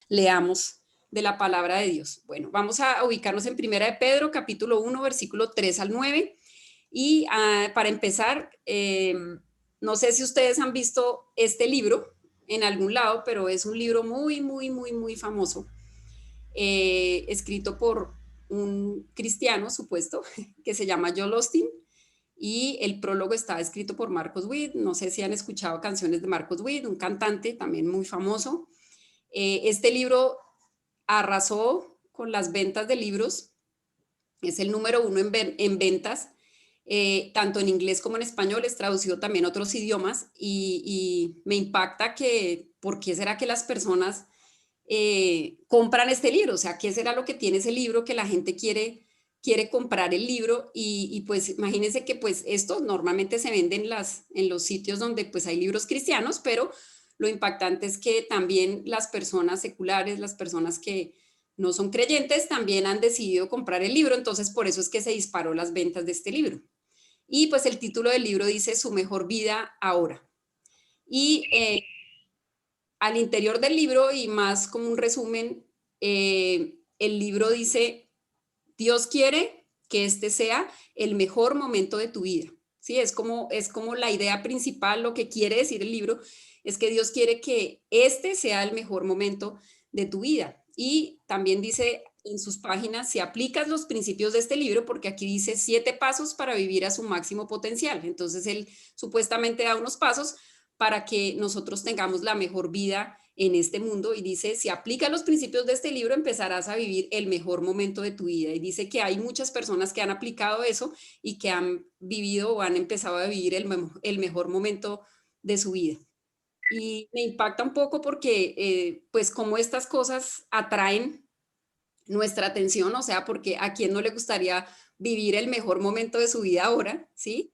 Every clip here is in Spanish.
leamos de la palabra de Dios. Bueno, vamos a ubicarnos en Primera de Pedro, capítulo 1, versículo 3 al 9. Y para empezar, no sé si ustedes han visto este libro en algún lado, pero es un libro muy famoso, escrito por un cristiano supuesto que se llama Joel Osteen, y el prólogo está escrito por Marcos Witt. No sé si han escuchado canciones de Marcos Witt, un cantante también muy famoso. Este libro arrasó con las ventas de libros, es el número uno en ventas, tanto en inglés como en español, es traducido también a otros idiomas, y me impacta que, ¿por qué será que las personas compran este libro? O sea, ¿qué será lo que tiene ese libro que la gente quiere comprar el libro? Y pues imagínense que pues esto normalmente se vende en los sitios donde pues hay libros cristianos, pero lo impactante es que también las personas seculares, las personas que no son creyentes, también han decidido comprar el libro. Entonces por eso es que se disparó las ventas de este libro. Y pues el título del libro dice Su mejor vida ahora. Y al interior del libro, y más como un resumen, el libro dice: Dios quiere que este sea el mejor momento de tu vida. ¿Sí? Es como la idea principal. Lo que quiere decir el libro es que Dios quiere que este sea el mejor momento de tu vida. Y también dice en sus páginas, si aplicas los principios de este libro, porque aquí dice 7 pasos para vivir a su máximo potencial. Entonces él supuestamente da unos pasos para que nosotros tengamos la mejor vida en este mundo, y dice, si aplicas los principios de este libro, empezarás a vivir el mejor momento de tu vida. Y dice que hay muchas personas que han aplicado eso y que han vivido o han empezado a vivir el mejor momento de su vida. Y me impacta un poco porque, pues, como estas cosas atraen nuestra atención. O sea, porque a quién no le gustaría vivir el mejor momento de su vida ahora, ¿sí?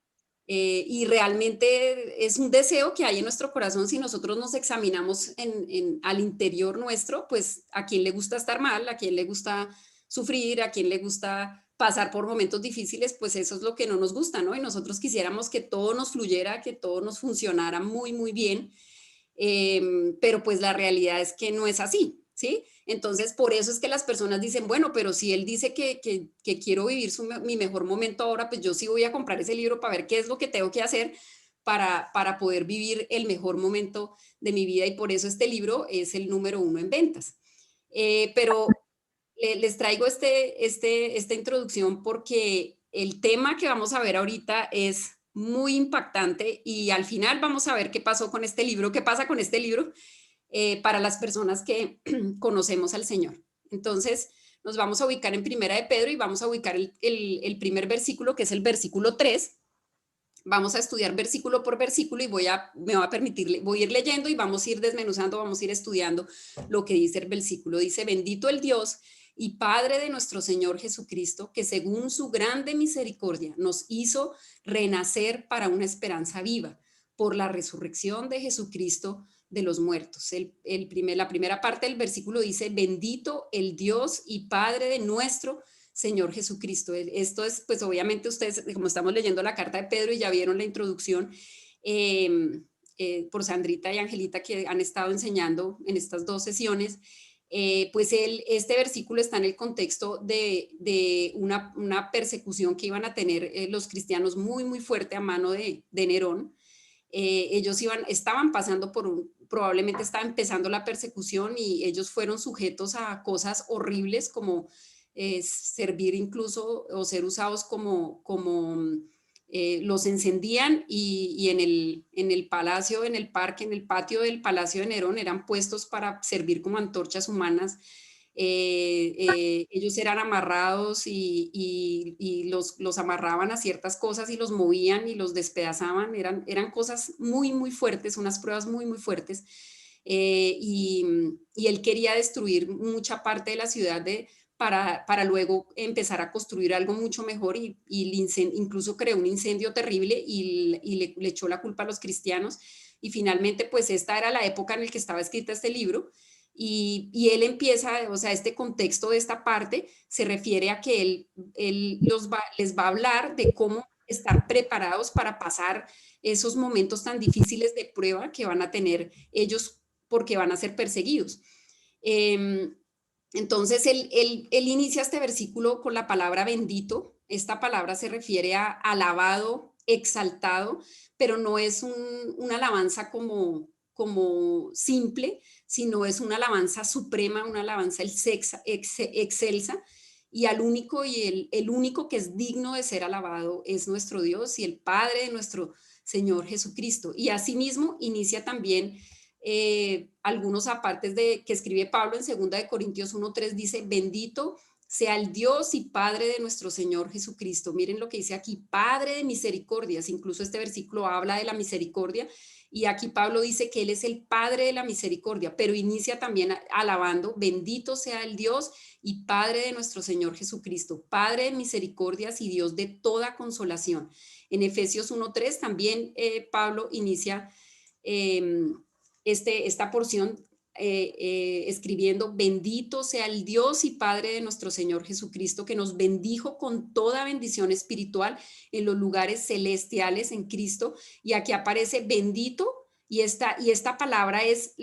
Y realmente es un deseo que hay en nuestro corazón. Si nosotros nos examinamos al interior nuestro, pues a quién le gusta estar mal, a quién le gusta sufrir, a quién le gusta pasar por momentos difíciles, pues eso es lo que no nos gusta, ¿no? Y nosotros quisiéramos que todo nos fluyera, que todo nos funcionara muy bien, pero pues la realidad es que no es así, ¿sí? Entonces, por eso es que las personas dicen, bueno, pero si él dice que quiero vivir mi mejor momento ahora, pues yo sí voy a comprar ese libro para ver qué es lo que tengo que hacer para poder vivir el mejor momento de mi vida. Y por eso este libro es el número uno en ventas. Pero les traigo esta introducción porque el tema que vamos a ver ahorita es muy impactante, y al final vamos a ver qué pasó con este libro, qué pasa con este libro, para las personas que conocemos al Señor. Entonces, nos vamos a ubicar en Primera de Pedro y vamos a ubicar el primer versículo, que es el versículo 3. Vamos a estudiar versículo por versículo y me va a permitir, voy a ir leyendo y vamos a ir desmenuzando, vamos a ir estudiando lo que dice el versículo. Dice: bendito el Dios y Padre de nuestro Señor Jesucristo, que según su grande misericordia nos hizo renacer para una esperanza viva por la resurrección de Jesucristo de los muertos. La primera parte del versículo dice: bendito el Dios y Padre de nuestro Señor Jesucristo. Esto es, pues obviamente ustedes, como estamos leyendo la carta de Pedro y ya vieron la introducción, por Sandrita y Angelita, que han estado enseñando en estas 2 sesiones, pues este versículo está en el contexto de una persecución que iban a tener los cristianos muy fuerte a mano de Nerón. Ellos estaban pasando probablemente estaba empezando la persecución, y ellos fueron sujetos a cosas horribles como servir incluso o ser usados los encendían, y en el palacio, en el parque, en el patio del Palacio de Nerón eran puestos para servir como antorchas humanas. Ellos eran amarrados y los amarraban a ciertas cosas y los movían y los despedazaban. Eran cosas muy fuertes, unas pruebas muy fuertes. Y él quería destruir mucha parte de la ciudad para luego empezar a construir algo mucho mejor, y incluso creó un incendio terrible y le echó la culpa a los cristianos. Y finalmente, pues esta era la época en la que estaba escrita este libro, y él empieza, o sea, este contexto de esta parte se refiere a que él les va a hablar de cómo estar preparados para pasar esos momentos tan difíciles de prueba que van a tener ellos porque van a ser perseguidos. Em, entonces, él inicia este versículo con la palabra bendito. Esta palabra se refiere a alabado, exaltado, pero no es una alabanza como simple, sino es una alabanza suprema, una alabanza excelsa, y al único y el único que es digno de ser alabado es nuestro Dios y el Padre de nuestro Señor Jesucristo. Y asimismo inicia también algunos apartes de que escribe Pablo en 2 Corintios 1:3, dice: bendito sea el Dios y Padre de nuestro Señor Jesucristo. Miren lo que dice aquí: Padre de misericordias. Incluso este versículo habla de la misericordia, y aquí Pablo dice que Él es el Padre de la misericordia, pero inicia también alabando: bendito sea el Dios y Padre de nuestro Señor Jesucristo, Padre de misericordias y Dios de toda consolación. En Efesios 1:3 también Pablo inicia eh, esta porción escribiendo: bendito sea el Dios y Padre de nuestro Señor Jesucristo, que nos bendijo con toda bendición espiritual en los lugares celestiales en Cristo. Y aquí aparece bendito, y esta palabra es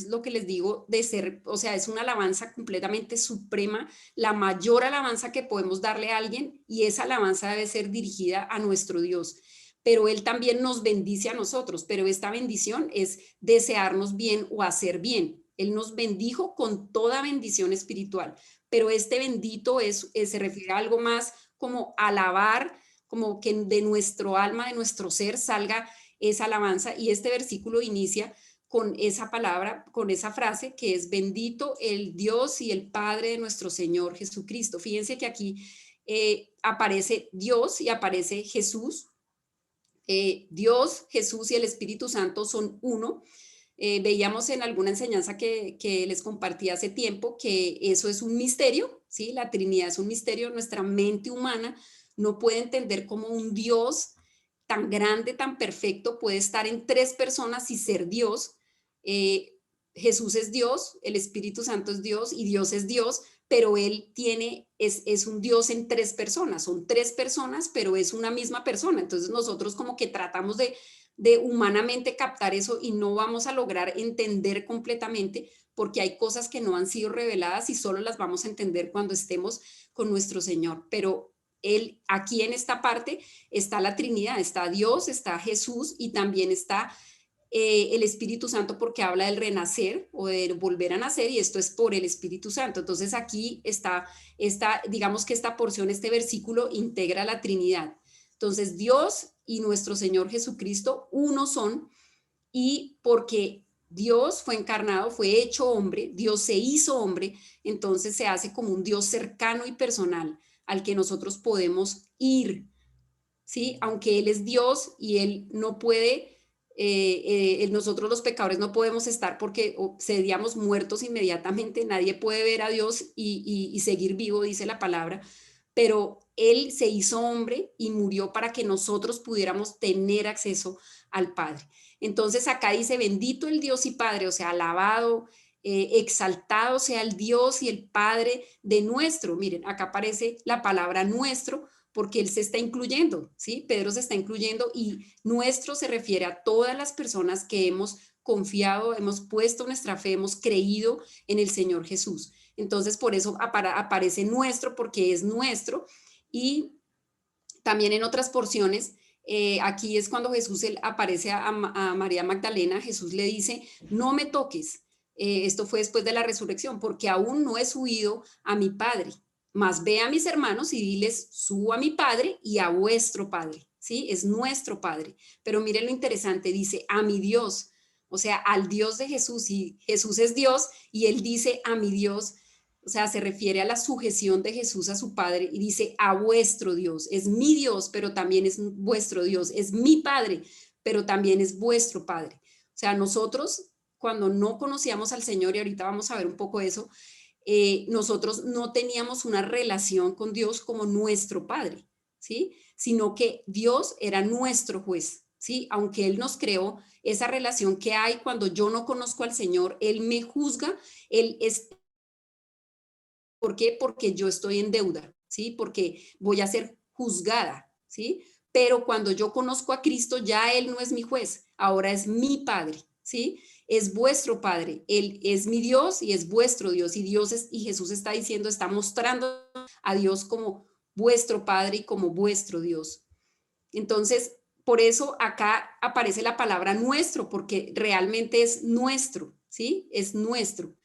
lo que les digo de ser, o sea, es una alabanza completamente suprema, la mayor alabanza que podemos darle a alguien, y esa alabanza debe ser dirigida a nuestro Dios. Pero Él también nos bendice a nosotros, pero esta bendición es desearnos bien o hacer bien. Él nos bendijo con toda bendición espiritual, pero este bendito se refiere a algo más como alabar, como que de nuestro alma, de nuestro ser salga esa alabanza, y este versículo inicia con esa palabra, con esa frase que es: bendito el Dios y el Padre de nuestro Señor Jesucristo. Fíjense que aquí aparece Dios y aparece Jesús. Dios, Jesús y el Espíritu Santo son uno. Veíamos en alguna enseñanza que les compartí hace tiempo que eso es un misterio, ¿sí? La Trinidad es un misterio. Nuestra mente humana no puede entender cómo un Dios tan grande, tan perfecto, puede estar en tres personas y ser Dios. Eh, Jesús es Dios, el Espíritu Santo es Dios y Dios es Dios, pero Él es un Dios en tres personas, son tres personas, pero es una misma persona. Entonces nosotros como que tratamos de humanamente captar eso y no vamos a lograr entender completamente, porque hay cosas que no han sido reveladas y solo las vamos a entender cuando estemos con nuestro Señor. Pero Él, aquí en esta parte está la Trinidad, está Dios, está Jesús y también está el Espíritu Santo, porque habla del renacer o de volver a nacer, y esto es por el Espíritu Santo. Entonces aquí digamos que esta porción, este versículo integra la Trinidad. Entonces Dios y nuestro Señor Jesucristo uno son, y porque Dios fue encarnado, fue hecho hombre, Dios se hizo hombre, entonces se hace como un Dios cercano y personal al que nosotros podemos ir, ¿sí? Aunque Él es Dios y Él no puede, nosotros los pecadores no podemos estar, porque seríamos muertos inmediatamente. Nadie puede ver a Dios y seguir vivo, dice la palabra, pero Él se hizo hombre y murió para que nosotros pudiéramos tener acceso al Padre. Entonces acá dice: bendito el Dios y Padre, o sea, alabado, exaltado sea el Dios y el Padre de nuestro. Miren, acá aparece la palabra nuestro, porque Él se está incluyendo, ¿sí? Pedro se está incluyendo, y nuestro se refiere a todas las personas que hemos confiado, hemos puesto nuestra fe, hemos creído en el Señor Jesús. Entonces, por eso aparece nuestro, porque es nuestro. Y también en otras porciones, aquí es cuando Jesús aparece a María Magdalena. Jesús le dice: no me toques. Esto fue después de la resurrección: porque aún no he subido a mi Padre, mas ve a mis hermanos y diles: subo a mi Padre y a vuestro Padre. ¿Sí? Es nuestro Padre. Pero miren lo interesante, dice: a mi Dios, o sea, al Dios de Jesús, y Jesús es Dios, y Él dice: a mi Dios. O sea, se refiere a la sujeción de Jesús a su Padre, y dice: a vuestro Dios. Es mi Dios, pero también es vuestro Dios. Es mi Padre, pero también es vuestro Padre. O sea, nosotros, cuando no conocíamos al Señor, y ahorita vamos a ver un poco eso, nosotros no teníamos una relación con Dios como nuestro Padre, ¿sí? Sino que Dios era nuestro juez, ¿sí? Aunque Él nos creó, esa relación que hay cuando yo no conozco al Señor, Él me juzga, Él es. ¿Por qué? Porque yo estoy en deuda, ¿sí? Porque voy a ser juzgada, ¿sí? Pero cuando yo conozco a Cristo, ya Él no es mi juez, ahora es mi Padre. ¿sí? Es vuestro Padre, Él es mi Dios y es vuestro Dios, y Jesús está diciendo, está mostrando a Dios como vuestro Padre y como vuestro Dios. Entonces, por eso acá aparece la palabra nuestro, porque realmente es nuestro, ¿sí? Es nuestro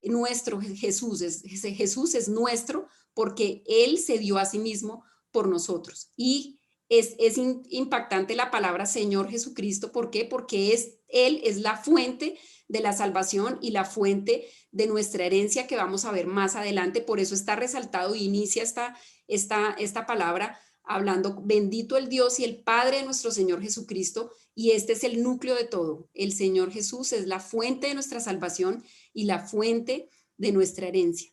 Jesús es nuestro porque Él se dio a sí mismo por nosotros. Y es impactante la palabra Señor Jesucristo, ¿por qué? Porque Él es la fuente de la salvación y la fuente de nuestra herencia que vamos a ver más adelante, por eso está resaltado y inicia esta palabra hablando, bendito el Dios y el Padre de nuestro Señor Jesucristo, y este es el núcleo de todo. El Señor Jesús es la fuente de nuestra salvación y la fuente de nuestra herencia,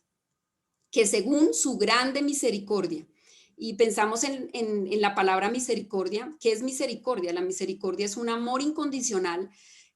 que según su grande misericordia, y pensamos en la palabra misericordia, ¿qué es misericordia? La misericordia es un amor incondicional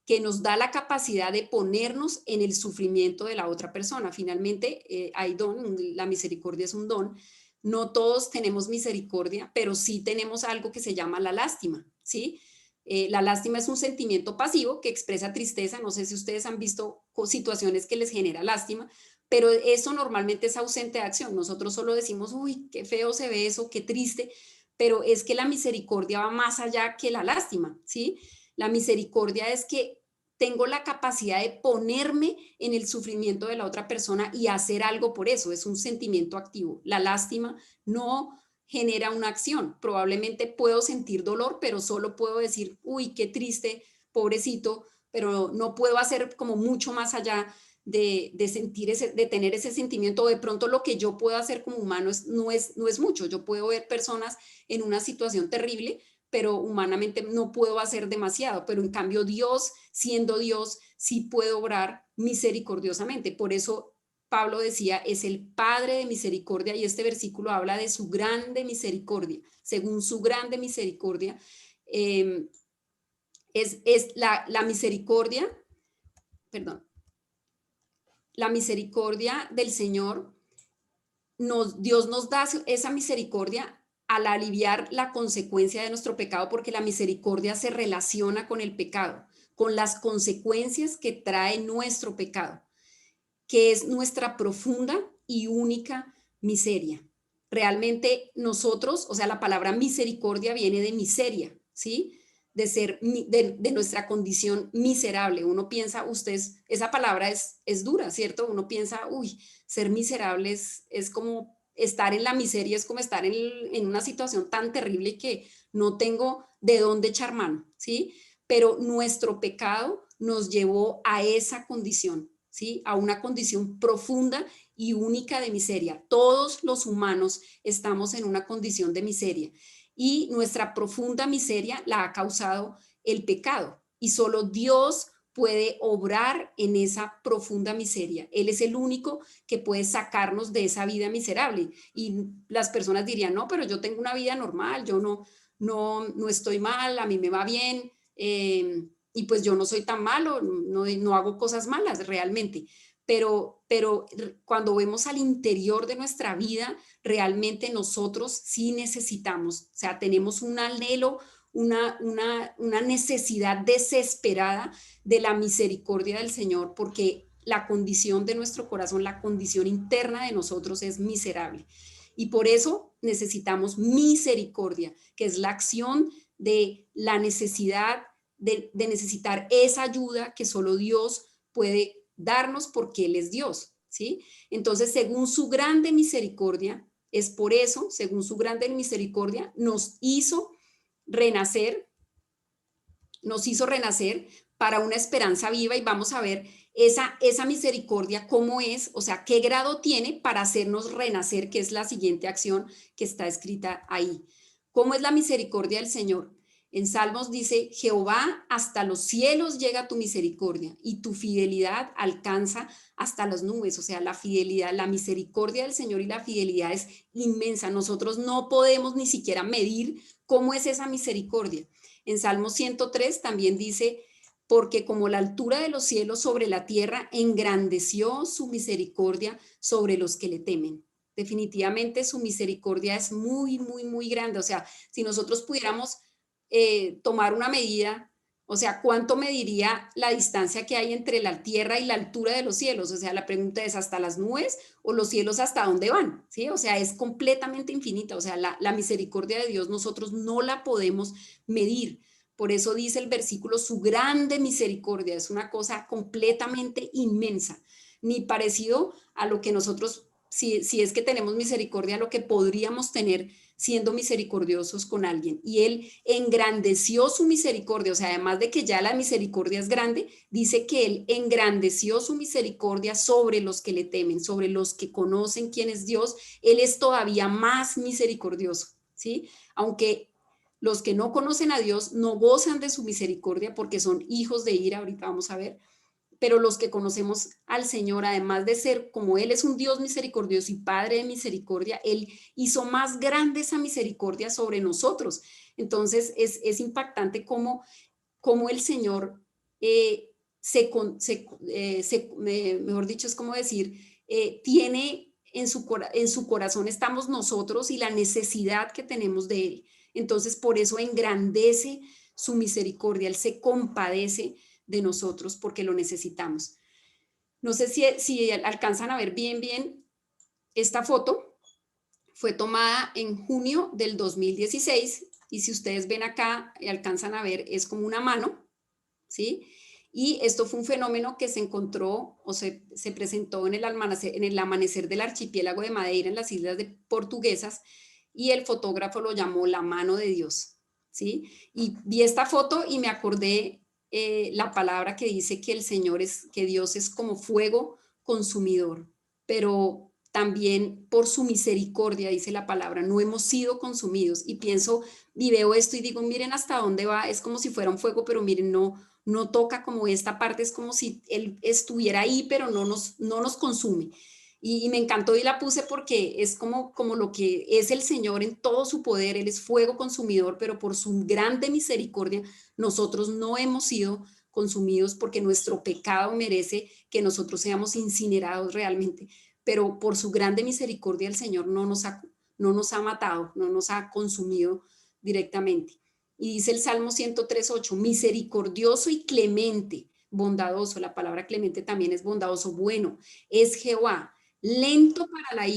que nos da la capacidad de ponernos en el sufrimiento de la otra persona. Finalmente, hay don, la misericordia es un don. No todos tenemos misericordia, pero sí tenemos algo que se llama la lástima, ¿sí? La lástima es un sentimiento pasivo que expresa tristeza. No sé si ustedes han visto situaciones que les genera lástima, pero eso normalmente es ausente de acción. Nosotros solo decimos, uy, qué feo se ve eso, qué triste, pero es que la misericordia va más allá que la lástima, ¿sí? La misericordia es que tengo la capacidad de ponerme en el sufrimiento de la otra persona y hacer algo por eso, es un sentimiento activo. La lástima no genera una acción. Probablemente puedo sentir dolor, pero solo puedo decir, uy, qué triste, pobrecito, pero no puedo hacer como mucho más allá de sentir de tener ese sentimiento. De pronto lo que yo puedo hacer como humano no es mucho. Yo puedo ver personas en una situación terrible, pero humanamente no puedo hacer demasiado. Pero en cambio Dios, siendo Dios, sí puede obrar misericordiosamente. Por eso Pablo decía, es el Padre de misericordia, y este versículo habla de su grande misericordia. Según su grande misericordia, eh, es la misericordia, perdón, la misericordia del Señor, Dios nos da esa misericordia al aliviar la consecuencia de nuestro pecado, porque la misericordia se relaciona con el pecado, con las consecuencias que trae nuestro pecado, que es nuestra profunda y única miseria. Realmente nosotros, o sea, la palabra misericordia viene de miseria, ¿sí? De nuestra condición miserable. Uno piensa, esa palabra es dura, ¿cierto? Uno piensa, uy, ser miserable es como estar en la miseria, es como estar en una situación tan terrible que no tengo de dónde echar mano, ¿sí? Pero nuestro pecado nos llevó a esa condición, ¿sí? A una condición profunda y única de miseria. Todos los humanos estamos en una condición de miseria, y nuestra profunda miseria la ha causado el pecado, y solo Dios puede obrar en esa profunda miseria. Él es el único que puede sacarnos de esa vida miserable. Y las personas dirían, no, pero yo tengo una vida normal, yo no estoy mal, a mí me va bien, y pues yo no soy tan malo, no hago cosas malas realmente. Pero cuando vemos al interior de nuestra vida, realmente nosotros sí necesitamos, o sea, tenemos un anhelo, una necesidad desesperada de la misericordia del Señor, porque la condición de nuestro corazón, la condición interna de nosotros es miserable. Y por eso necesitamos misericordia, que es la acción de la necesidad de necesitar esa ayuda que solo Dios puede darnos, porque Él es Dios, ¿sí? Entonces, según su grande misericordia, es por eso, según su grande misericordia, renacer, nos hizo renacer para una esperanza viva, y vamos a ver esa misericordia cómo es, o sea, qué grado tiene para hacernos renacer, que es la siguiente acción que está escrita ahí. ¿Cómo es la misericordia del Señor? En Salmos dice, Jehová, hasta los cielos llega tu misericordia y tu fidelidad alcanza hasta las nubes. O sea, la fidelidad, la misericordia del Señor y la fidelidad es inmensa. Nosotros no podemos ni siquiera medir cómo es esa misericordia. En Salmo 103 también dice, porque como la altura de los cielos sobre la tierra, engrandeció su misericordia sobre los que le temen. Definitivamente su misericordia es muy, muy, muy grande. O sea, si nosotros pudiéramos tomar una medida, O sea, ¿cuánto mediría la distancia que hay entre la tierra y la altura de los cielos? O sea, la pregunta es, ¿hasta las nubes o los cielos hasta dónde van? ¿Sí? O sea, es completamente infinita. O sea, la misericordia de Dios nosotros no la podemos medir. Por eso dice el versículo, su grande misericordia es una cosa completamente inmensa, ni parecido a lo que nosotros, si es que tenemos misericordia, lo que podríamos tener siendo misericordiosos con alguien. Y él engrandeció su misericordia, o sea, además de que ya la misericordia es grande, dice que él engrandeció su misericordia sobre los que le temen, sobre los que conocen quién es Dios. Él es todavía más misericordioso, ¿sí? Aunque los que no conocen a Dios no gozan de su misericordia porque son hijos de ira, ahorita vamos a ver, pero los que conocemos al Señor, además de ser como Él es un Dios misericordioso y Padre de misericordia, Él hizo más grande esa misericordia sobre nosotros. Entonces es impactante cómo el Señor mejor dicho, es como decir, tiene en su corazón estamos nosotros y la necesidad que tenemos de Él. Entonces, por eso engrandece su misericordia, Él se compadece de nosotros porque lo necesitamos. No sé si alcanzan a ver bien esta foto. Fue tomada en junio del 2016 y si ustedes ven acá y alcanzan a ver, es como una mano, ¿sí? Y esto fue un fenómeno que se encontró o se presentó en el amanecer del archipiélago de Madeira en las islas de Portuguesas y el fotógrafo lo llamó la mano de Dios, ¿sí? Y vi esta foto y me acordé la palabra que dice que el Señor es, que Dios es como fuego consumidor, pero también por su misericordia, dice la palabra, no hemos sido consumidos. Y pienso, y veo esto y digo, miren hasta dónde va, es como si fuera un fuego, pero miren, no toca como esta parte, es como si él estuviera ahí, pero no nos consume. Y me encantó y la puse porque es como lo que es el Señor en todo su poder, Él es fuego consumidor, pero por su grande misericordia nosotros no hemos sido consumidos porque nuestro pecado merece que nosotros seamos incinerados realmente, pero por su grande misericordia el Señor no nos ha matado, no nos ha consumido directamente. Y dice el Salmo 103:8, misericordioso y clemente, bondadoso, la palabra clemente también es bondadoso, bueno, es Jehová, lento para la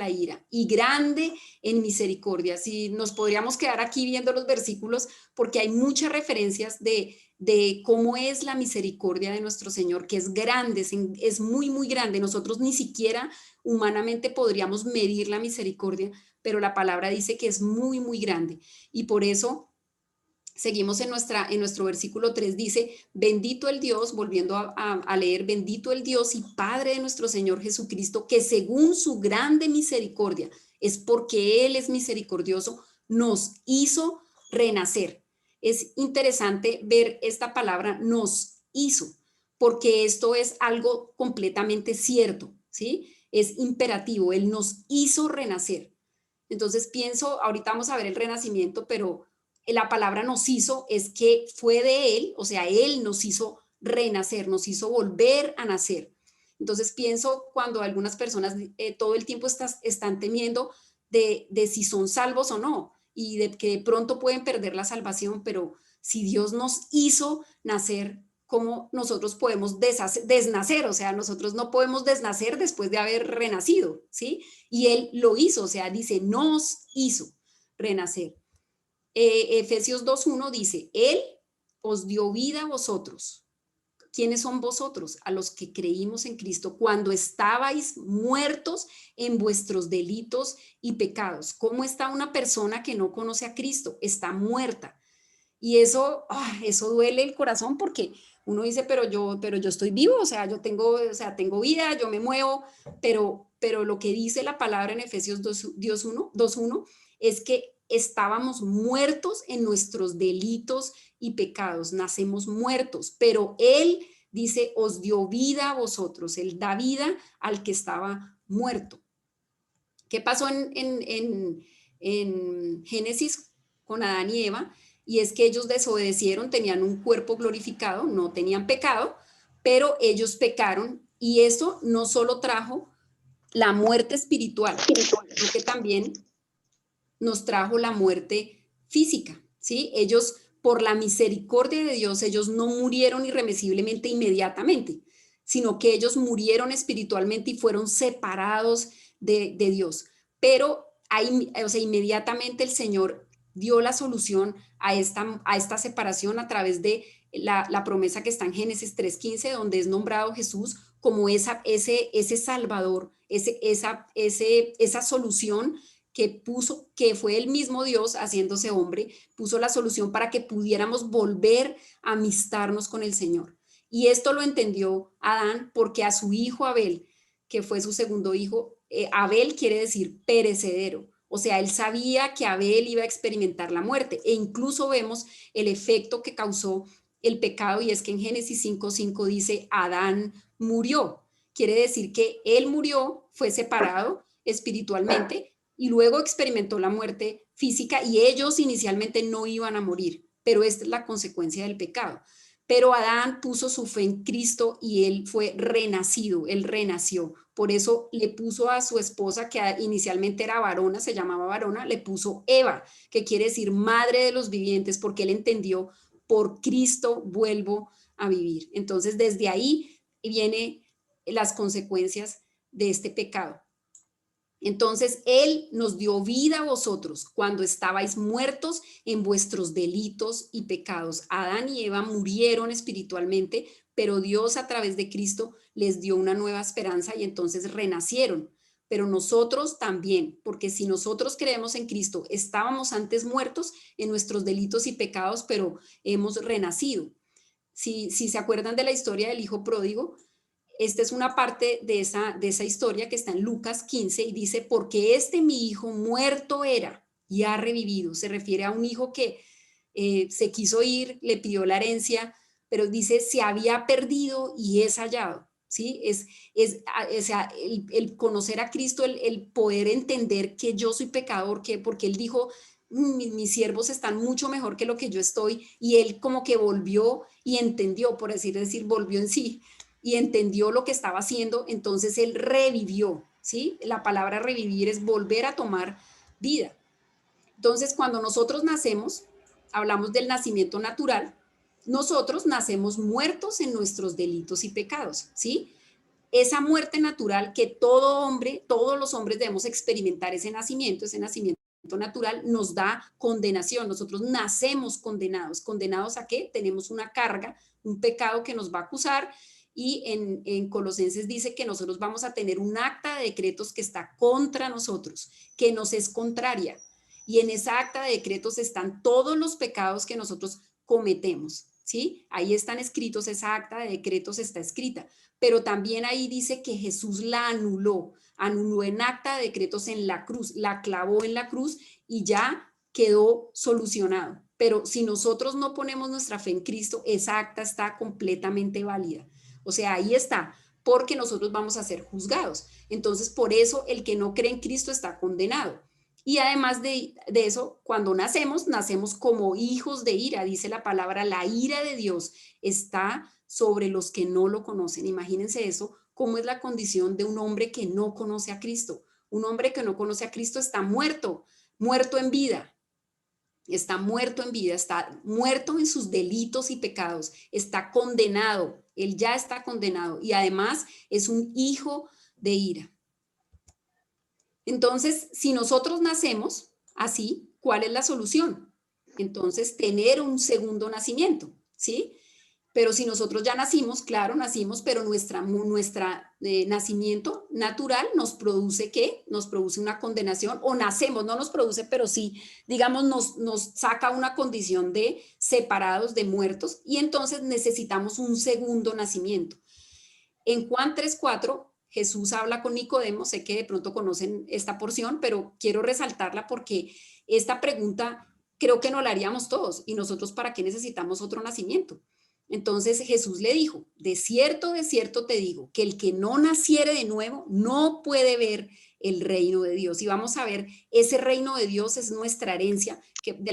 ira y grande en misericordia. Si nos podríamos quedar aquí viendo los versículos porque hay muchas referencias de cómo es la misericordia de nuestro Señor, que es grande, es muy grande. Nosotros ni siquiera humanamente podríamos medir la misericordia, pero la palabra dice que es muy grande. Y por eso seguimos en nuestro versículo 3, dice, bendito el Dios, volviendo a leer, bendito el Dios y Padre de nuestro Señor Jesucristo, que según su grande misericordia, es porque Él es misericordioso, nos hizo renacer. Es interesante ver esta palabra, nos hizo, porque esto es algo completamente cierto, ¿sí? Es imperativo, Él nos hizo renacer. Entonces pienso, ahorita vamos a ver el renacimiento, pero la palabra nos hizo es que fue de Él, o sea, Él nos hizo renacer, nos hizo volver a nacer. Entonces pienso cuando algunas personas todo el tiempo están temiendo de si son salvos o no, y de que de pronto pueden perder la salvación, pero si Dios nos hizo nacer, ¿cómo nosotros podemos desnacer? O sea, nosotros no podemos desnacer después de haber renacido, ¿sí? Y Él lo hizo, o sea, dice, nos hizo renacer. Efesios 2:1 dice, Él os dio vida a vosotros. ¿Quiénes son vosotros? A los que creímos en Cristo cuando estabais muertos en vuestros delitos y pecados. ¿Cómo está una persona que no conoce a Cristo? Está muerta. Y eso duele el corazón porque uno dice, pero yo estoy vivo, o sea, tengo vida, yo me muevo, pero lo que dice la palabra en Efesios 2:1 es que estábamos muertos en nuestros delitos y pecados, nacemos muertos, pero Él dice, os dio vida a vosotros, Él da vida al que estaba muerto. ¿Qué pasó en Génesis con Adán y Eva? Y es que ellos desobedecieron, tenían un cuerpo glorificado, no tenían pecado, pero ellos pecaron y eso no solo trajo la muerte espiritual, sino que también nos trajo la muerte física, ¿sí? Ellos por la misericordia de Dios, ellos no murieron irremisiblemente inmediatamente, sino que ellos murieron espiritualmente y fueron separados de Dios. Pero ahí, o sea, inmediatamente el Señor dio la solución a esta separación a través de la promesa que está en Génesis 3:15, donde es nombrado Jesús como ese Salvador, esa solución que puso, que fue el mismo Dios haciéndose hombre, puso la solución para que pudiéramos volver a amistarnos con el Señor. Y esto lo entendió Adán porque a su hijo Abel, que fue su segundo hijo, Abel quiere decir perecedero. O sea, él sabía que Abel iba a experimentar la muerte e incluso vemos el efecto que causó el pecado y es que en Génesis 5:5 dice, Adán murió. Quiere decir que él murió, fue separado espiritualmente y luego experimentó la muerte física y ellos inicialmente no iban a morir, pero esta es la consecuencia del pecado. Pero Adán puso su fe en Cristo y él fue renacido, él renació. Por eso le puso a su esposa, que inicialmente era varona, se llamaba varona, le puso Eva, que quiere decir madre de los vivientes, porque él entendió, por Cristo vuelvo a vivir. Entonces, desde ahí vienen las consecuencias de este pecado. Entonces, Él nos dio vida a vosotros cuando estabais muertos en vuestros delitos y pecados. Adán y Eva murieron espiritualmente, pero Dios a través de Cristo les dio una nueva esperanza y entonces renacieron. Pero nosotros también, porque si nosotros creemos en Cristo, estábamos antes muertos en nuestros delitos y pecados, pero hemos renacido. Si se acuerdan de la historia del hijo pródigo, esta es una parte de esa historia que está en Lucas 15 y dice, porque mi hijo muerto era y ha revivido. Se refiere a un hijo que se quiso ir, le pidió la herencia, pero dice, se había perdido y es hallado. ¿Sí? O sea, el conocer a Cristo, el poder entender que yo soy pecador, porque Él dijo, mis siervos están mucho mejor que lo que yo estoy, y Él como que volvió y entendió, por así decir, volvió en sí y entendió lo que estaba haciendo, entonces él revivió, ¿sí? La palabra revivir es volver a tomar vida. Entonces, cuando nosotros nacemos, hablamos del nacimiento natural, nosotros nacemos muertos en nuestros delitos y pecados, ¿sí? Esa muerte natural que todo hombre, todos los hombres debemos experimentar ese nacimiento natural nos da condenación. Nosotros nacemos condenados. ¿Condenados a qué? Tenemos una carga, un pecado que nos va a acusar y en Colosenses dice que nosotros vamos a tener un acta de decretos que está contra nosotros, que nos es contraria. Y en esa acta de decretos están todos los pecados que nosotros cometemos, ¿sí? Ahí están escritos, esa acta de decretos está escrita, pero también ahí dice que Jesús la anuló en acta de decretos en la cruz, la clavó en la cruz y ya quedó solucionado. Pero si nosotros no ponemos nuestra fe en Cristo, esa acta está completamente válida. O sea, ahí está, porque nosotros vamos a ser juzgados. Entonces, por eso el que no cree en Cristo está condenado. Y además de eso, cuando nacemos como hijos de ira, dice la palabra, la ira de Dios está sobre los que no lo conocen. Imagínense eso, cómo es la condición de un hombre que no conoce a Cristo. Un hombre que no conoce a Cristo está muerto, muerto en vida. Está muerto en vida, está muerto en sus delitos y pecados, está condenado, él ya está condenado y además es un hijo de ira. Entonces, si nosotros nacemos así, ¿cuál es la solución? Entonces, tener un segundo nacimiento, ¿sí? Pero si nosotros ya nacimos, claro, nacimos, pero nuestra nacimiento natural nos produce ¿qué? Nos produce una condenación, o nacemos, no nos produce, pero sí, digamos, nos saca una condición de separados, de muertos, y entonces necesitamos un segundo nacimiento. En Juan 3:4, Jesús habla con Nicodemo, sé que de pronto conocen esta porción, pero quiero resaltarla porque esta pregunta creo que no la haríamos todos, y nosotros ¿para qué necesitamos otro nacimiento? Entonces Jesús le dijo, de cierto te digo, que el que no naciere de nuevo no puede ver el reino de Dios. Y vamos a ver, ese reino de Dios es nuestra herencia, de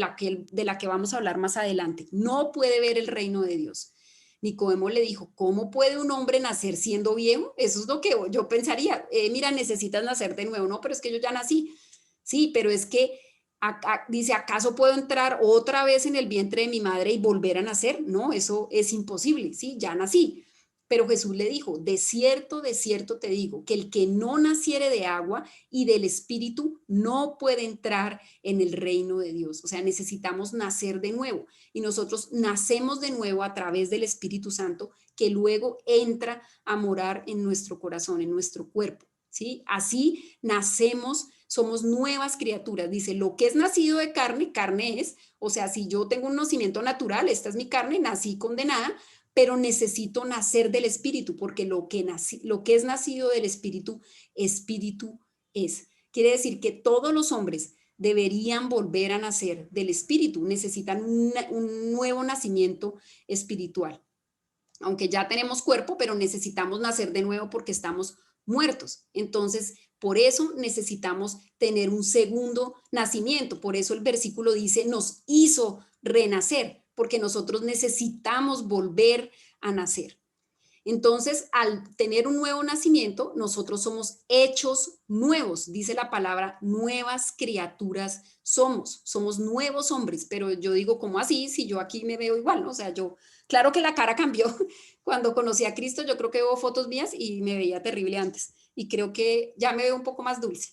la que vamos a hablar más adelante. No puede ver el reino de Dios. Nicodemo le dijo, ¿cómo puede un hombre nacer siendo viejo? Eso es lo que yo pensaría. Mira, necesitas nacer de nuevo. No, pero es que yo ya nací. Sí, pero es que Dice, ¿acaso puedo entrar otra vez en el vientre de mi madre y volver a nacer? No, eso es imposible, ¿sí? Ya nací. Pero Jesús le dijo, de cierto te digo, que el que no naciere de agua y del Espíritu no puede entrar en el reino de Dios. O sea, necesitamos nacer de nuevo. Y nosotros nacemos de nuevo a través del Espíritu Santo, que luego entra a morar en nuestro corazón, en nuestro cuerpo, ¿sí? Así nacemos, somos nuevas criaturas. Dice, lo que es nacido de carne, carne es. O sea, si yo tengo un nacimiento natural, esta es mi carne, nací condenada, pero necesito nacer del Espíritu, porque lo que es nacido del Espíritu, Espíritu es. Quiere decir que todos los hombres deberían volver a nacer del Espíritu, necesitan un nuevo nacimiento espiritual. Aunque ya tenemos cuerpo, pero necesitamos nacer de nuevo porque estamos muertos. Entonces, por eso necesitamos tener un segundo nacimiento. Por eso el versículo dice, nos hizo renacer, porque nosotros necesitamos volver a nacer. Entonces, al tener un nuevo nacimiento, nosotros somos hechos nuevos, dice la palabra, nuevas criaturas somos nuevos hombres, pero yo digo, ¿cómo así? Si yo aquí me veo igual, ¿no? O sea, yo, claro que la cara cambió cuando conocí a Cristo, yo creo que hubo fotos mías y me veía terrible antes, y creo que ya me veo un poco más dulce,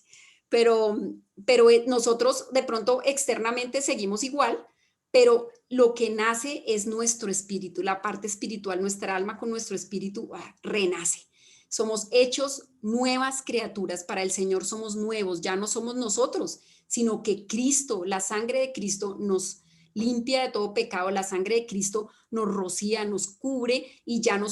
pero, pero nosotros de pronto externamente seguimos igual, pero lo que nace es nuestro espíritu, la parte espiritual, nuestra alma con nuestro espíritu renace. Somos hechos nuevas criaturas, para el Señor somos nuevos, ya no somos nosotros, sino que Cristo, la sangre de Cristo nos limpia de todo pecado, la sangre de Cristo nos rocía, nos cubre y ya no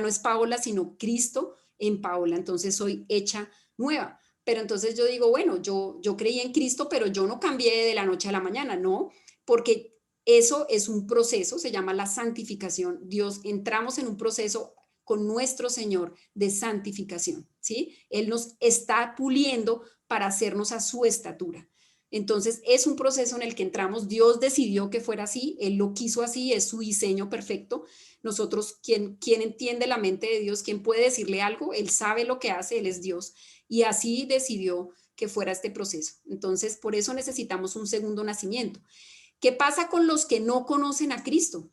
es Paola, sino Cristo en Paola, entonces soy hecha nueva. Pero entonces yo digo, bueno, yo creí en Cristo, pero yo no cambié de la noche a la mañana, no, porque eso es un proceso, se llama la santificación. Dios, entramos en un proceso con nuestro Señor de santificación, ¿sí? Él nos está puliendo para hacernos a su estatura. Entonces, es un proceso en el que entramos. Dios decidió que fuera así, Él lo quiso así, es su diseño perfecto. Nosotros, ¿quién entiende la mente de Dios? ¿Quién puede decirle algo? Él sabe lo que hace, Él es Dios. Y así decidió que fuera este proceso. Entonces, por eso necesitamos un segundo nacimiento. ¿Qué pasa con los que no conocen a Cristo?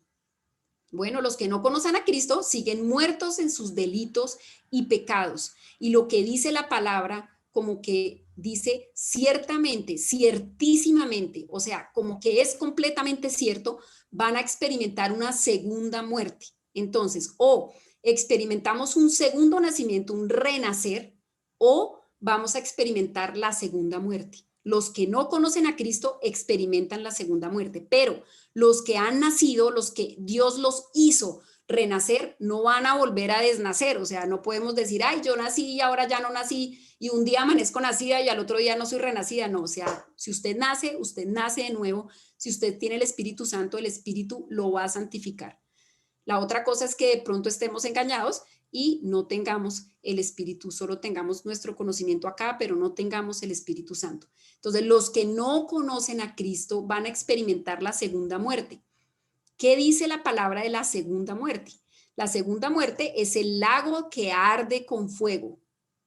Bueno, los que no conocen a Cristo siguen muertos en sus delitos y pecados. Y lo que dice la palabra, como que dice ciertamente, ciertísimamente, o sea, como que es completamente cierto, van a experimentar una segunda muerte. Entonces, o experimentamos un segundo nacimiento, un renacer, o vamos a experimentar la segunda muerte. Los que no conocen a Cristo experimentan la segunda muerte, pero los que han nacido, los que Dios los hizo renacer, no van a volver a desnacer. O sea, no podemos decir, ay, yo nací y ahora ya no nací y un día amanezco nacida y al otro día no soy renacida. No, o sea, si usted nace de nuevo. Si usted tiene el Espíritu Santo, el Espíritu lo va a santificar. La otra cosa es que de pronto estemos engañados y no tengamos el Espíritu, solo tengamos nuestro conocimiento acá, pero no tengamos el Espíritu Santo. Entonces, los que no conocen a Cristo van a experimentar la segunda muerte. ¿Qué dice la palabra de la segunda muerte? La segunda muerte es el lago que arde con fuego.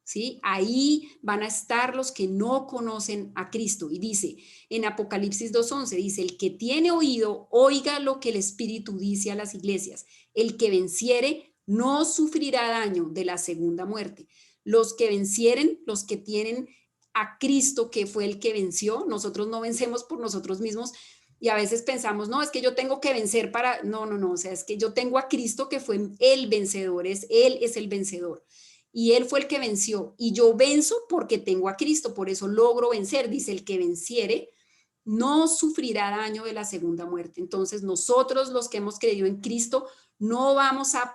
¿Sí? Ahí van a estar los que no conocen a Cristo. Y dice en Apocalipsis 2:11, dice, el que tiene oído, oiga lo que el Espíritu dice a las iglesias. El que venciere no sufrirá daño de la segunda muerte. Los que vencieren, los que tienen a Cristo, que fue el que venció, nosotros no vencemos por nosotros mismos, y a veces pensamos, no, es que yo tengo que vencer para, no, o sea, es que yo tengo a Cristo que fue el vencedor, Él es el vencedor. Y Él fue el que venció. Y yo venzo porque tengo a Cristo, por eso logro vencer. Dice, el que venciere no sufrirá daño de la segunda muerte. Entonces nosotros los que hemos creído en Cristo no vamos a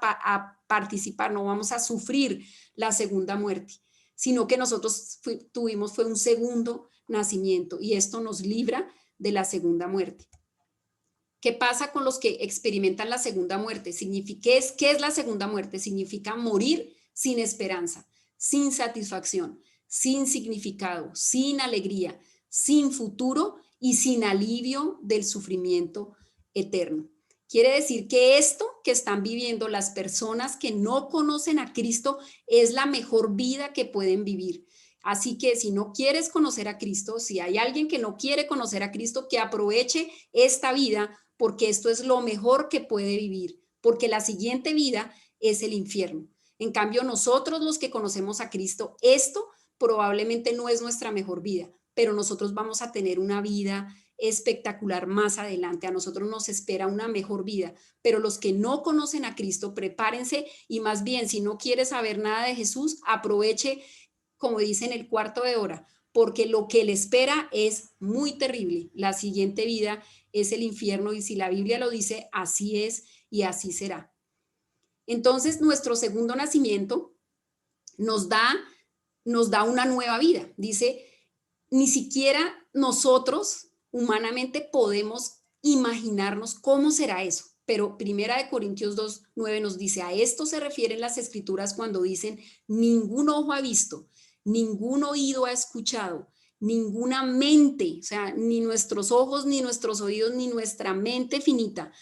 participar, no vamos a sufrir la segunda muerte, sino que nosotros tuvimos fue un segundo nacimiento y esto nos libra de la segunda muerte. ¿Qué pasa con los que experimentan la segunda muerte? ¿Qué es la segunda muerte? Significa morir sin esperanza, sin satisfacción, sin significado, sin alegría, sin futuro y sin alivio del sufrimiento eterno. Quiere decir que esto que están viviendo las personas que no conocen a Cristo es la mejor vida que pueden vivir. Así que si no quieres conocer a Cristo, si hay alguien que no quiere conocer a Cristo, que aproveche esta vida, porque esto es lo mejor que puede vivir, porque la siguiente vida es el infierno. En cambio, nosotros los que conocemos a Cristo, esto probablemente no es nuestra mejor vida, pero nosotros vamos a tener una vida espectacular más adelante. A nosotros nos espera una mejor vida, pero los que no conocen a Cristo, prepárense y más bien, si no quieres saber nada de Jesús, aproveche, como dice en el cuarto de hora, porque lo que le espera es muy terrible. La siguiente vida es el infierno y si la Biblia lo dice, así es y así será. Entonces, nuestro segundo nacimiento nos da, nos da una nueva vida. Dice, ni siquiera nosotros humanamente podemos imaginarnos cómo será eso. Pero Primera de Corintios 2:9 nos dice, a esto se refieren las escrituras cuando dicen, ningún ojo ha visto, ningún oído ha escuchado, ninguna mente, o sea, ni nuestros ojos, ni nuestros oídos, ni nuestra mente finita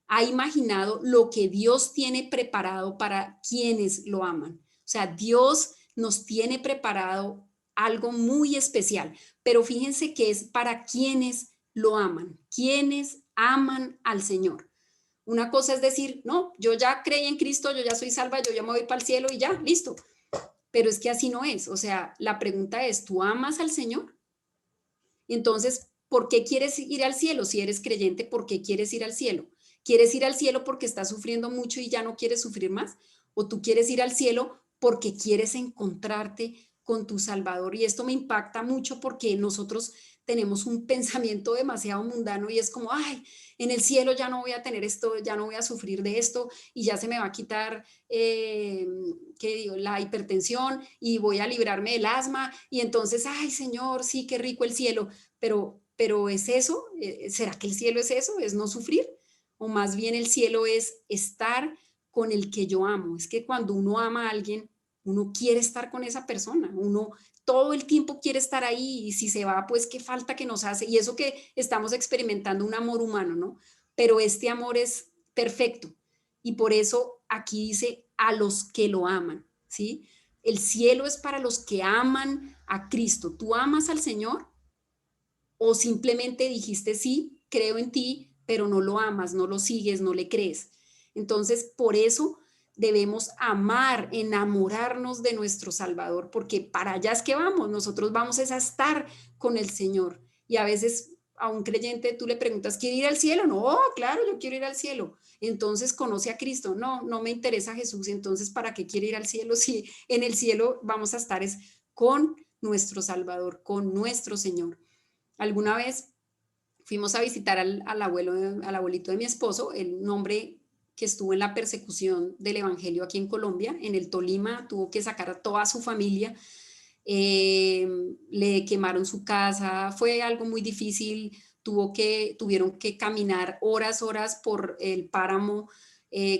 ha imaginado lo que Dios tiene preparado para quienes lo aman. O sea, Dios nos tiene preparado algo muy especial, pero fíjense que es para quienes lo aman, quienes aman al Señor. Una cosa es decir, no, yo ya creí en Cristo, yo ya soy salva, yo ya me voy para el cielo y ya, listo. Pero es que así no es. O sea, la pregunta es, ¿tú amas al Señor? Entonces, ¿por qué quieres ir al cielo? Si eres creyente, ¿por qué quieres ir al cielo? ¿Quieres ir al cielo porque estás sufriendo mucho y ya no quieres sufrir más? ¿O tú quieres ir al cielo porque quieres encontrarte con tu Salvador? Y esto me impacta mucho porque nosotros tenemos un pensamiento demasiado mundano y es como, ay, en el cielo ya no voy a tener esto, ya no voy a sufrir de esto y ya se me va a quitar ¿qué digo? La hipertensión y voy a librarme del asma y entonces, ay Señor, sí, qué rico el cielo, pero ¿es eso? ¿Será que el cielo es eso? ¿Es no sufrir? O más bien el cielo es estar con el que yo amo. Es que cuando uno ama a alguien, uno quiere estar con esa persona, uno todo el tiempo quiere estar ahí y si se va, pues qué falta que nos hace. Y eso que estamos experimentando un amor humano, ¿no? Pero este amor es perfecto. Y por eso aquí dice a los que lo aman, ¿sí? El cielo es para los que aman a Cristo. ¿Tú amas al Señor? ¿O simplemente dijiste sí, creo en ti, pero no lo amas, no lo sigues, no le crees? Entonces, por eso debemos amar, enamorarnos de nuestro Salvador, porque para allá es que vamos, nosotros vamos es a estar con el Señor. Y a veces a un creyente tú le preguntas, ¿quiere ir al cielo? No, claro, yo quiero ir al cielo. Entonces conoce a Cristo. No, no me interesa Jesús. Entonces, ¿para qué quiere ir al cielo si en el cielo vamos a estar es con nuestro Salvador, con nuestro Señor? Alguna vez fuimos a visitar al abuelo, al abuelito de mi esposo, un hombre que estuvo en la persecución del evangelio aquí en Colombia, en el Tolima, tuvo que sacar a toda su familia, eh, le quemaron su casa, fue algo muy difícil, tuvieron que caminar horas por el páramo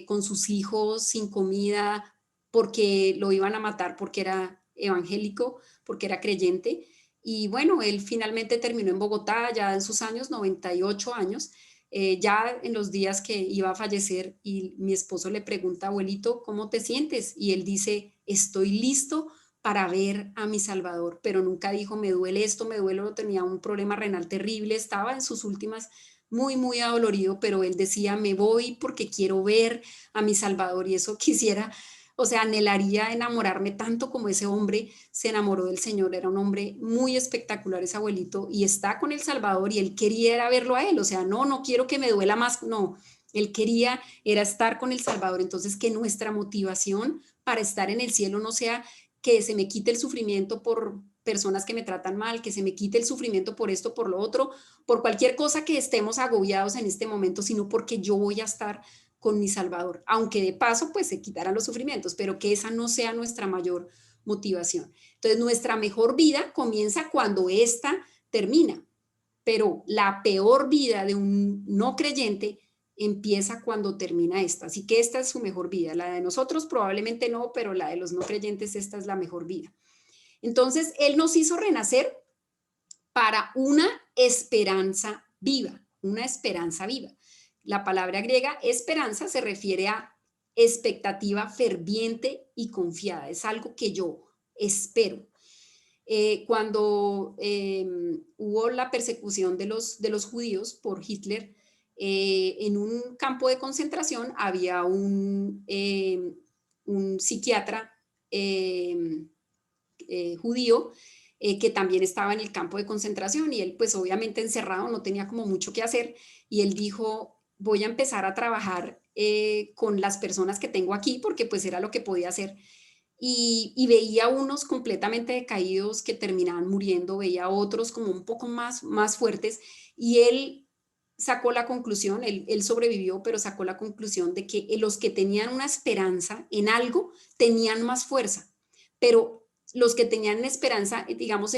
con sus hijos, sin comida, porque lo iban a matar porque era evangélico, porque era creyente. Y bueno, él finalmente terminó en Bogotá ya en sus años, 98 años, ya en los días que iba a fallecer y mi esposo le pregunta, abuelito, ¿cómo te sientes? Y él dice, estoy listo para ver a mi Salvador, pero nunca dijo, me duele esto, me duele, lo tenía un problema renal terrible, estaba en sus últimas muy adolorido, pero él decía, me voy porque quiero ver a mi Salvador y eso quisiera, o sea, anhelaría enamorarme tanto como ese hombre se enamoró del Señor, era un hombre muy espectacular ese abuelito y está con el Salvador y él quería era verlo a él, o sea, no, no quiero que me duela más, no, él quería era estar con el Salvador, entonces que nuestra motivación para estar en el cielo no sea que se me quite el sufrimiento por personas que me tratan mal, que se me quite el sufrimiento por esto, por lo otro, por cualquier cosa que estemos agobiados en este momento, sino porque yo voy a estar con mi Salvador, aunque de paso pues se quitaran los sufrimientos, pero que esa no sea nuestra mayor motivación. Entonces nuestra mejor vida comienza cuando esta termina, pero la peor vida de un no creyente empieza cuando termina esta. Así que esta es su mejor vida. La de nosotros probablemente no, pero la de los no creyentes, esta es la mejor vida. Entonces, Él nos hizo renacer para una esperanza viva. La palabra griega esperanza se refiere a expectativa ferviente y confiada. Es algo que yo espero. Cuando hubo la persecución de los judíos por Hitler, en un campo de concentración había un psiquiatra judío que también estaba en el campo de concentración y él pues obviamente encerrado no tenía como mucho que hacer y él dijo, voy a empezar a trabajar con las personas que tengo aquí porque pues era lo que podía hacer y veía unos completamente decaídos que terminaban muriendo, veía otros como un poco más fuertes y él sacó la conclusión, él sobrevivió, pero sacó la conclusión de que los que tenían una esperanza en algo tenían más fuerza, pero los que tenían esperanza, digamos,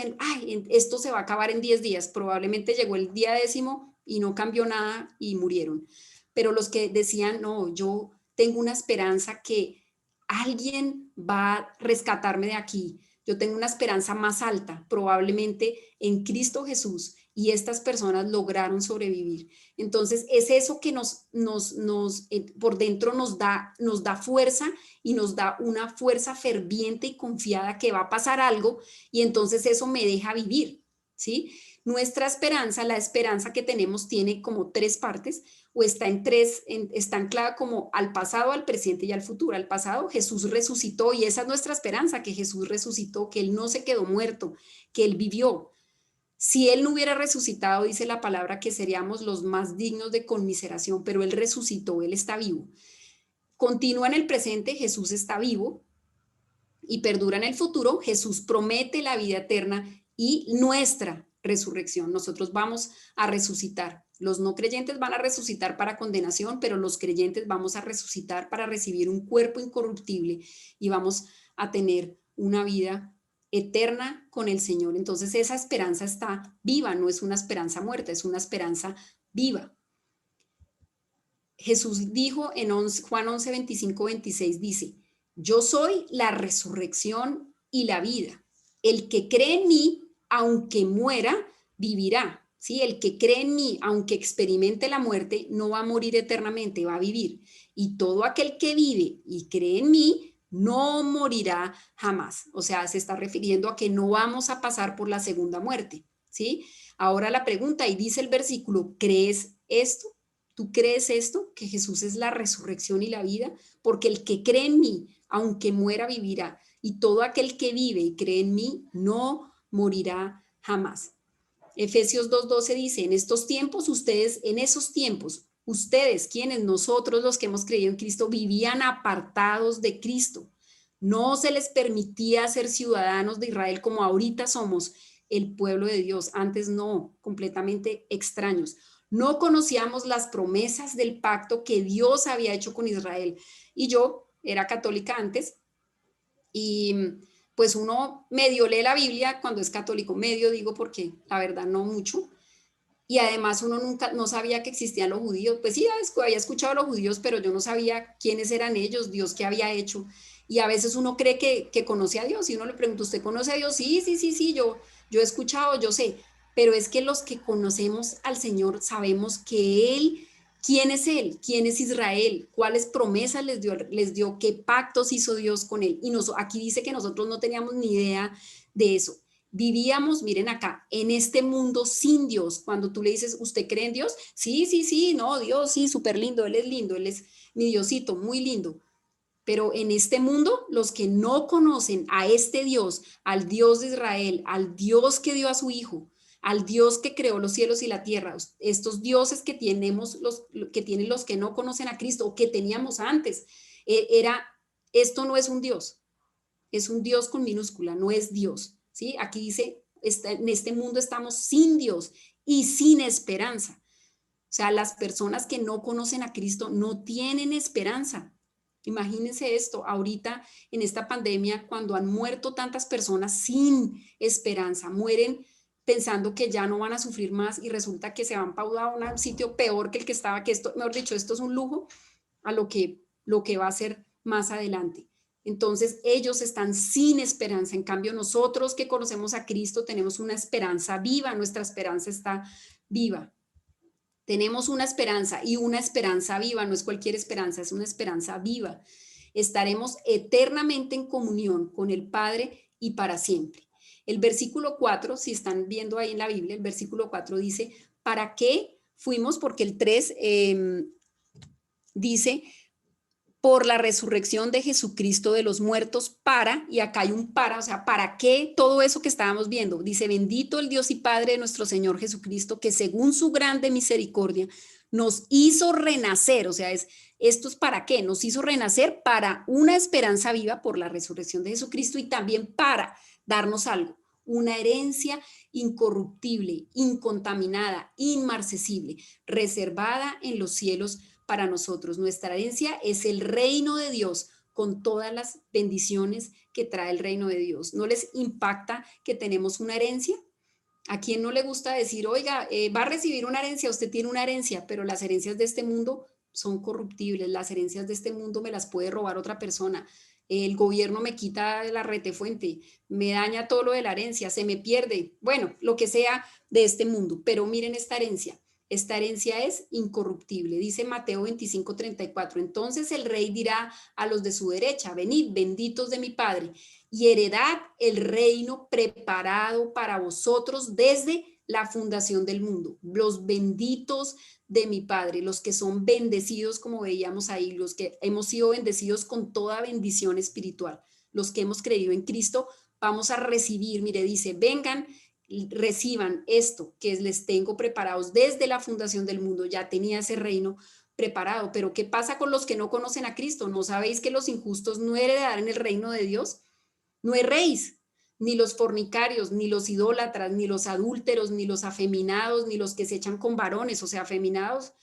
esto se va a acabar en 10 días, probablemente llegó el día 10º y no cambió nada y murieron. Pero los que decían, no, yo tengo una esperanza que alguien va a rescatarme de aquí, yo tengo una esperanza más alta, probablemente en Cristo Jesús, y estas personas lograron sobrevivir. Entonces, es eso que por dentro nos da fuerza y nos da una fuerza ferviente y confiada que va a pasar algo y entonces eso me deja vivir, ¿sí? Nuestra esperanza, la esperanza que tenemos tiene como tres partes o está está anclada como al pasado, al presente y al futuro. Al pasado Jesús resucitó y esa es nuestra esperanza, que Jesús resucitó, que Él no se quedó muerto, que Él vivió. Si Él no hubiera resucitado, dice la palabra que seríamos los más dignos de conmiseración, pero Él resucitó, Él está vivo. Continúa en el presente, Jesús está vivo y perdura en el futuro, Jesús promete la vida eterna y nuestra resurrección. Nosotros vamos a resucitar. Los no creyentes van a resucitar para condenación, pero los creyentes vamos a resucitar para recibir un cuerpo incorruptible y vamos a tener una vida eterna con el Señor. Entonces esa esperanza está viva, no es una esperanza muerta, es una esperanza viva. Jesús dijo en Juan 11, 25, 26, dice, yo soy la resurrección y la vida. El que cree en mí, aunque muera, vivirá. ¿Sí? El que cree en mí, aunque experimente la muerte, no va a morir eternamente, va a vivir. Y todo aquel que vive y cree en mí, no morirá jamás. O sea, se está refiriendo a que no vamos a pasar por la segunda muerte. ¿Sí? Ahora la pregunta, y dice el versículo, ¿crees esto? ¿Tú crees esto? Que Jesús es la resurrección y la vida, porque el que cree en mí, aunque muera, vivirá. Y todo aquel que vive y cree en mí, no morirá jamás. Efesios 2:12 dice, en esos tiempos, ustedes, quienes nosotros los que hemos creído en Cristo, vivían apartados de Cristo. No se les permitía ser ciudadanos de Israel como ahorita somos el pueblo de Dios. Antes no, completamente extraños. No conocíamos las promesas del pacto que Dios había hecho con Israel. Y yo era católica antes y pues uno medio lee la Biblia cuando es católico, medio digo porque la verdad no mucho. Y además uno nunca, no sabía que existían los judíos. Pues sí, había escuchado a los judíos, pero yo no sabía quiénes eran ellos, Dios qué había hecho. Y a veces uno cree que conoce a Dios y uno le pregunta, ¿usted conoce a Dios? Sí, sí, sí, sí, yo he escuchado, yo sé. Pero es que los que conocemos al Señor sabemos que Él, ¿quién es Él? ¿Quién es Israel? ¿Cuáles promesas les dio? ¿Qué pactos hizo Dios con Él? Y aquí dice que nosotros no teníamos ni idea de eso. Vivíamos, miren acá, en este mundo sin Dios. Cuando tú le dices, ¿usted cree en Dios? Sí, sí, sí, no, Dios, sí, súper lindo, Él es mi Diosito, muy lindo. Pero en este mundo, los que no conocen a este Dios, al Dios de Israel, al Dios que dio a su Hijo, al Dios que creó los cielos y la tierra, estos dioses que tienen los que no conocen a Cristo o que teníamos antes, esto no es un Dios, es un Dios con minúscula, no es Dios. ¿Sí? Aquí dice, en este mundo estamos sin Dios y sin esperanza. O sea, las personas que no conocen a Cristo no tienen esperanza. Imagínense esto, ahorita en esta pandemia, cuando han muerto tantas personas sin esperanza, mueren pensando que ya no van a sufrir más y resulta que se van a un sitio peor que el que estaba, que esto, mejor dicho, esto es un lujo a lo que va a ser más adelante. Entonces ellos están sin esperanza, en cambio nosotros que conocemos a Cristo tenemos una esperanza viva, nuestra esperanza está viva. Tenemos una esperanza y una esperanza viva, no es cualquier esperanza, es una esperanza viva. Estaremos eternamente en comunión con el Padre y para siempre. El versículo 4, si están viendo ahí en la Biblia, el versículo 4 dice, ¿para qué fuimos? Porque el 3 dice, por la resurrección de Jesucristo de los muertos para, y acá hay un para, o sea, ¿para qué todo eso que estábamos viendo? Dice, bendito el Dios y Padre de nuestro Señor Jesucristo, que según su grande misericordia nos hizo renacer, o sea, esto es para qué, nos hizo renacer para una esperanza viva por la resurrección de Jesucristo y también para darnos algo, una herencia incorruptible, incontaminada, inmarcesible, reservada en los cielos para nosotros. Nuestra herencia es el reino de Dios con todas las bendiciones que trae el reino de Dios. ¿No les impacta que tenemos una herencia? ¿A quién no le gusta decir, oiga, va a recibir una herencia, usted tiene una herencia, pero las herencias de este mundo son corruptibles, las herencias de este mundo me las puede robar otra persona, el gobierno me quita la retefuente, me daña todo lo de la herencia, se me pierde, bueno, lo que sea de este mundo, pero miren esta herencia es incorruptible, dice Mateo 25:34, entonces el rey dirá a los de su derecha, venid, benditos de mi Padre, y heredad el reino preparado para vosotros desde la fundación del mundo. Los benditos de mi Padre, los que son bendecidos, como veíamos ahí, los que hemos sido bendecidos con toda bendición espiritual, los que hemos creído en Cristo, vamos a recibir, mire, dice, vengan, reciban esto que les tengo preparados desde la fundación del mundo, ya tenía ese reino preparado, pero ¿qué pasa con los que no conocen a Cristo? ¿No sabéis que los injustos no heredarán el reino de Dios? No erréis, ni los fornicarios, ni los idólatras, ni los adúlteros, ni los afeminados, ni los que se echan con varones, o sea, afeminados,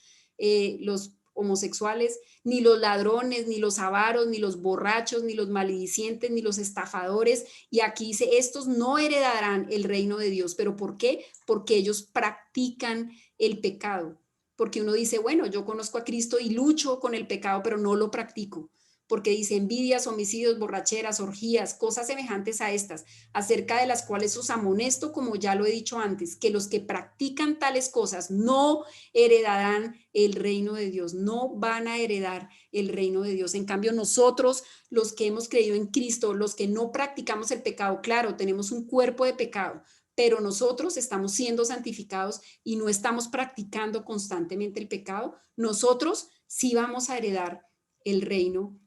los homosexuales, ni los ladrones, ni los avaros, ni los borrachos, ni los maledicientes, ni los estafadores. Y aquí dice, estos no heredarán el reino de Dios. ¿Pero por qué? Porque ellos practican el pecado. Porque uno dice, bueno, yo conozco a Cristo y lucho con el pecado, pero no lo practico porque dice envidias, homicidios, borracheras, orgías, cosas semejantes a estas, acerca de las cuales os amonesto, como ya lo he dicho antes, que los que practican tales cosas no heredarán el reino de Dios, no van a heredar el reino de Dios. En cambio, nosotros, los que hemos creído en Cristo, los que no practicamos el pecado, claro, tenemos un cuerpo de pecado, pero nosotros estamos siendo santificados y no estamos practicando constantemente el pecado, nosotros sí vamos a heredar el reino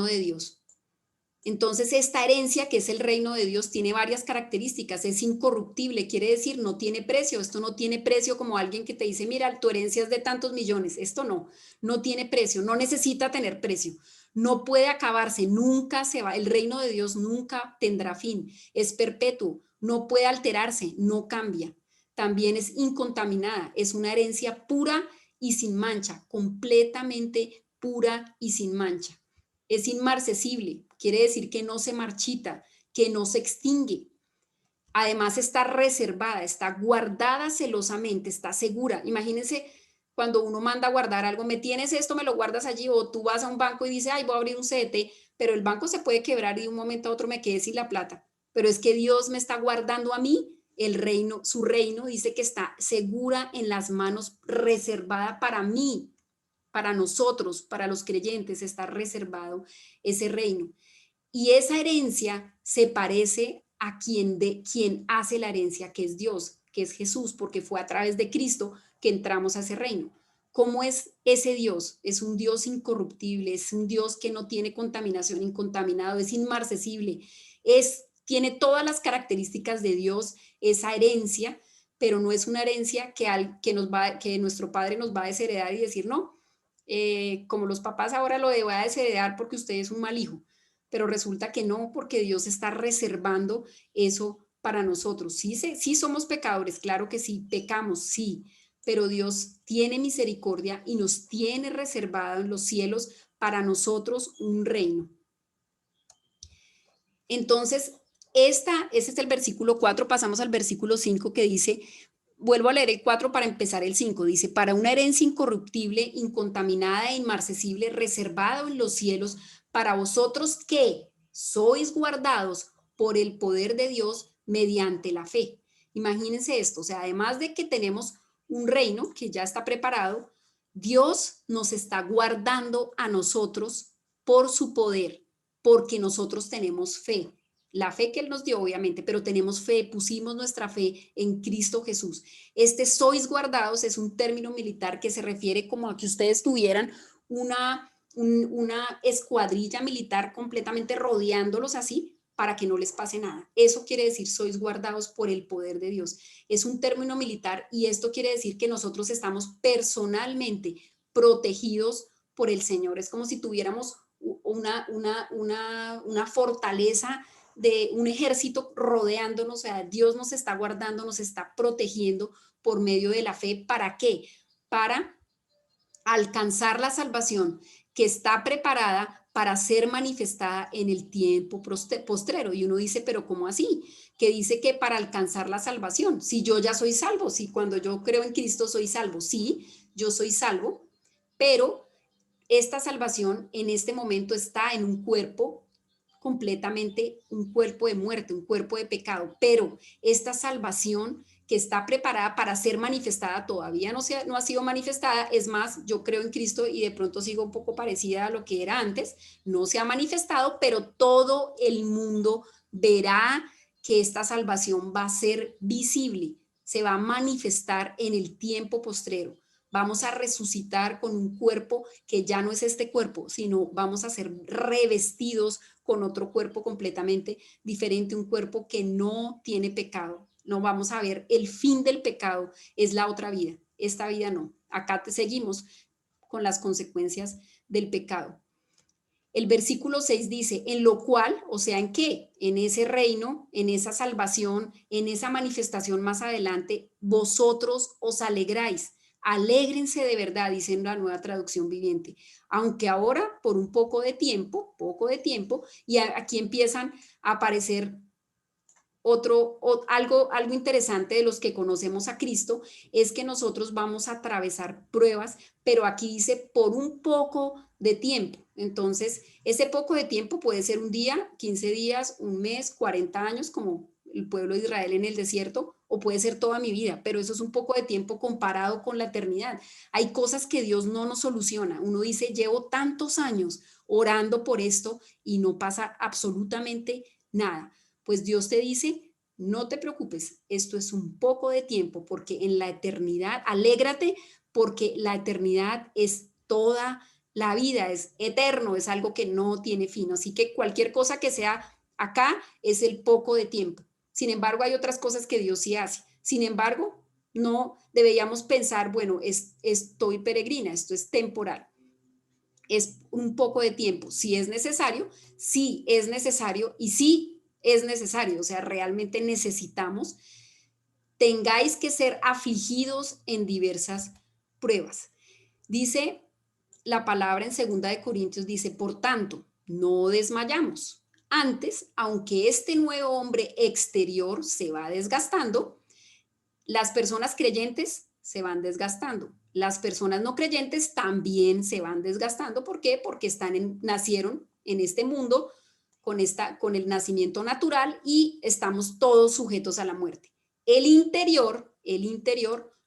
de Dios. Entonces, esta herencia, que es el reino de Dios, tiene varias características. Es incorruptible, quiere decir, no tiene precio. Esto no tiene precio como alguien que te dice, mira, tu herencia es de tantos millones. Esto no tiene precio, no necesita tener precio. No puede acabarse, nunca se va. El reino de Dios nunca tendrá fin. Es perpetuo, no puede alterarse, no cambia. También es incontaminada, es una herencia pura y sin mancha, completamente pura y sin mancha. Es inmarcesible, quiere decir que no se marchita, que no se extingue. Además está reservada, está guardada celosamente, está segura. Imagínense cuando uno manda a guardar algo, me tienes esto, me lo guardas allí, o tú vas a un banco y dices, ay, voy a abrir un CDT, pero el banco se puede quebrar y de un momento a otro me quedé sin la plata. Pero es que Dios me está guardando a mí el reino, su reino dice que está segura en las manos, reservada para mí, para nosotros, para los creyentes, está reservado ese reino. Y esa herencia se parece a quien hace la herencia, que es Dios, que es Jesús, porque fue a través de Cristo que entramos a ese reino. ¿Cómo es ese Dios? Es un Dios incorruptible, es un Dios que no tiene contaminación, incontaminado, es inmarcesible, tiene todas las características de Dios, esa herencia, pero no es una herencia que nuestro Padre nos va a desheredar y decir, no, como los papás ahora lo voy a desheredar porque usted es un mal hijo, pero resulta que no, porque Dios está reservando eso para nosotros. Sí, sí somos pecadores, claro que sí, pecamos, sí, pero Dios tiene misericordia y nos tiene reservado en los cielos para nosotros un reino. Entonces, ese es el versículo 4, pasamos al versículo 5 que dice, vuelvo a leer el 4 para empezar el 5, dice, para una herencia incorruptible, incontaminada e inmarcesible, reservado en los cielos, para vosotros que sois guardados por el poder de Dios mediante la fe. Imagínense esto, o sea, además de que tenemos un reino que ya está preparado, Dios nos está guardando a nosotros por su poder, porque nosotros tenemos fe. la fe que Él nos dio, obviamente, pero tenemos fe, pusimos nuestra fe en Cristo Jesús. Sois guardados es un término militar que se refiere como a que ustedes tuvieran una escuadrilla militar completamente rodeándolos así para que no les pase nada. Eso quiere decir sois guardados por el poder de Dios. Es un término militar y esto quiere decir que nosotros estamos personalmente protegidos por el Señor. Es como si tuviéramos una fortaleza de un ejército rodeándonos, o sea, Dios nos está guardando, nos está protegiendo por medio de la fe. ¿Para qué? Para alcanzar la salvación que está preparada para ser manifestada en el tiempo postrero. Y uno dice, pero ¿cómo así? Que dice que para alcanzar la salvación, si yo ya soy salvo, si cuando yo creo en Cristo soy salvo, sí, yo soy salvo, pero esta salvación en este momento está en un cuerpo completamente, un cuerpo de muerte, un cuerpo de pecado, pero esta salvación que está preparada para ser manifestada todavía no ha sido manifestada. Es más, yo creo en Cristo y de pronto sigo un poco parecida a lo que era antes, no se ha manifestado, pero todo el mundo verá que esta salvación va a ser visible, se va a manifestar en el tiempo postrero. Vamos a resucitar con un cuerpo que ya no es este cuerpo, sino vamos a ser revestidos con otro cuerpo completamente diferente, un cuerpo que no tiene pecado. No vamos a ver el fin del pecado, es la otra vida. Esta vida no. Acá te seguimos con las consecuencias del pecado. El versículo 6 dice, en lo cual, o sea, ¿en qué? En ese reino, en esa salvación, en esa manifestación más adelante, vosotros os alegráis. Alégrense de verdad, dice en la Nueva Traducción Viviente. Aunque ahora, por un poco de tiempo, y aquí empiezan a aparecer algo interesante de los que conocemos a Cristo es que nosotros vamos a atravesar pruebas, pero aquí dice por un poco de tiempo. Entonces, ese poco de tiempo puede ser un día, 15 días, un mes, 40 años, como el pueblo de Israel en el desierto, o puede ser toda mi vida, pero eso es un poco de tiempo comparado con la eternidad. Hay cosas que Dios no nos soluciona. Uno dice, llevo tantos años orando por esto y no pasa absolutamente nada. Pues Dios te dice, no te preocupes, esto es un poco de tiempo, porque en la eternidad, alégrate, porque la eternidad es toda la vida, es eterno, es algo que no tiene fin. Así que cualquier cosa que sea acá es el poco de tiempo. Sin embargo, hay otras cosas que Dios sí hace. Sin embargo, no deberíamos pensar, bueno, estoy peregrina, esto es temporal. Es un poco de tiempo. Si es necesario, sí es necesario y sí es necesario. O sea, realmente necesitamos, tengáis que ser afligidos en diversas pruebas. Dice la palabra en 2 Corintios, dice, por tanto, no desmayamos. Antes, aunque este nuevo hombre exterior se va desgastando, las personas creyentes se van desgastando. Las personas no creyentes también se van desgastando. ¿Por qué? Porque nacieron en este mundo con el nacimiento natural y estamos todos sujetos a la muerte. El interior,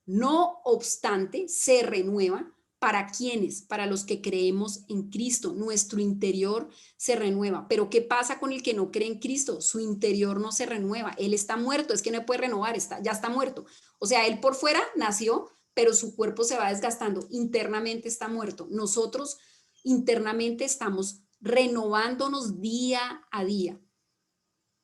no obstante, se renueva. ¿Para quiénes? Para los que creemos en Cristo. Nuestro interior se renueva. Pero ¿qué pasa con el que no cree en Cristo? Su interior no se renueva. Él está muerto, es que no puede renovar, ya está muerto. O sea, él por fuera nació, pero su cuerpo se va desgastando. Internamente está muerto. Nosotros internamente estamos renovándonos día a día.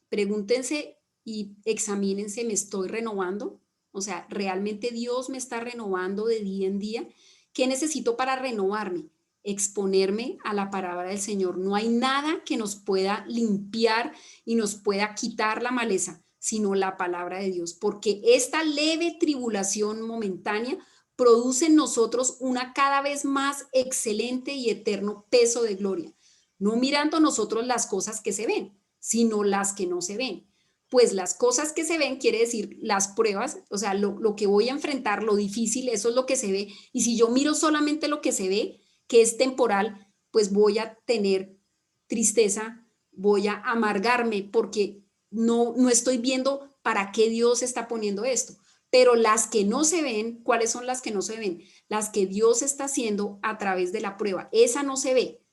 Pregúntense y examínense, ¿me estoy renovando? O sea, ¿realmente Dios me está renovando de día en día? ¿Qué necesito para renovarme? Exponerme a la palabra del Señor. No hay nada que nos pueda limpiar y nos pueda quitar la maleza, sino la palabra de Dios, porque esta leve tribulación momentánea produce en nosotros una cada vez más excelente y eterno peso de gloria, no mirando nosotros las cosas que se ven, sino las que no se ven. Pues las cosas que se ven quiere decir las pruebas, o sea, lo que voy a enfrentar, lo difícil, eso es lo que se ve. Y si yo miro solamente lo que se ve, que es temporal, pues voy a tener tristeza, voy a amargarme porque no estoy viendo para qué Dios está poniendo esto. Pero las que no se ven, ¿cuáles son las que no se ven? Las que Dios está haciendo a través de la prueba. Esa no se ve.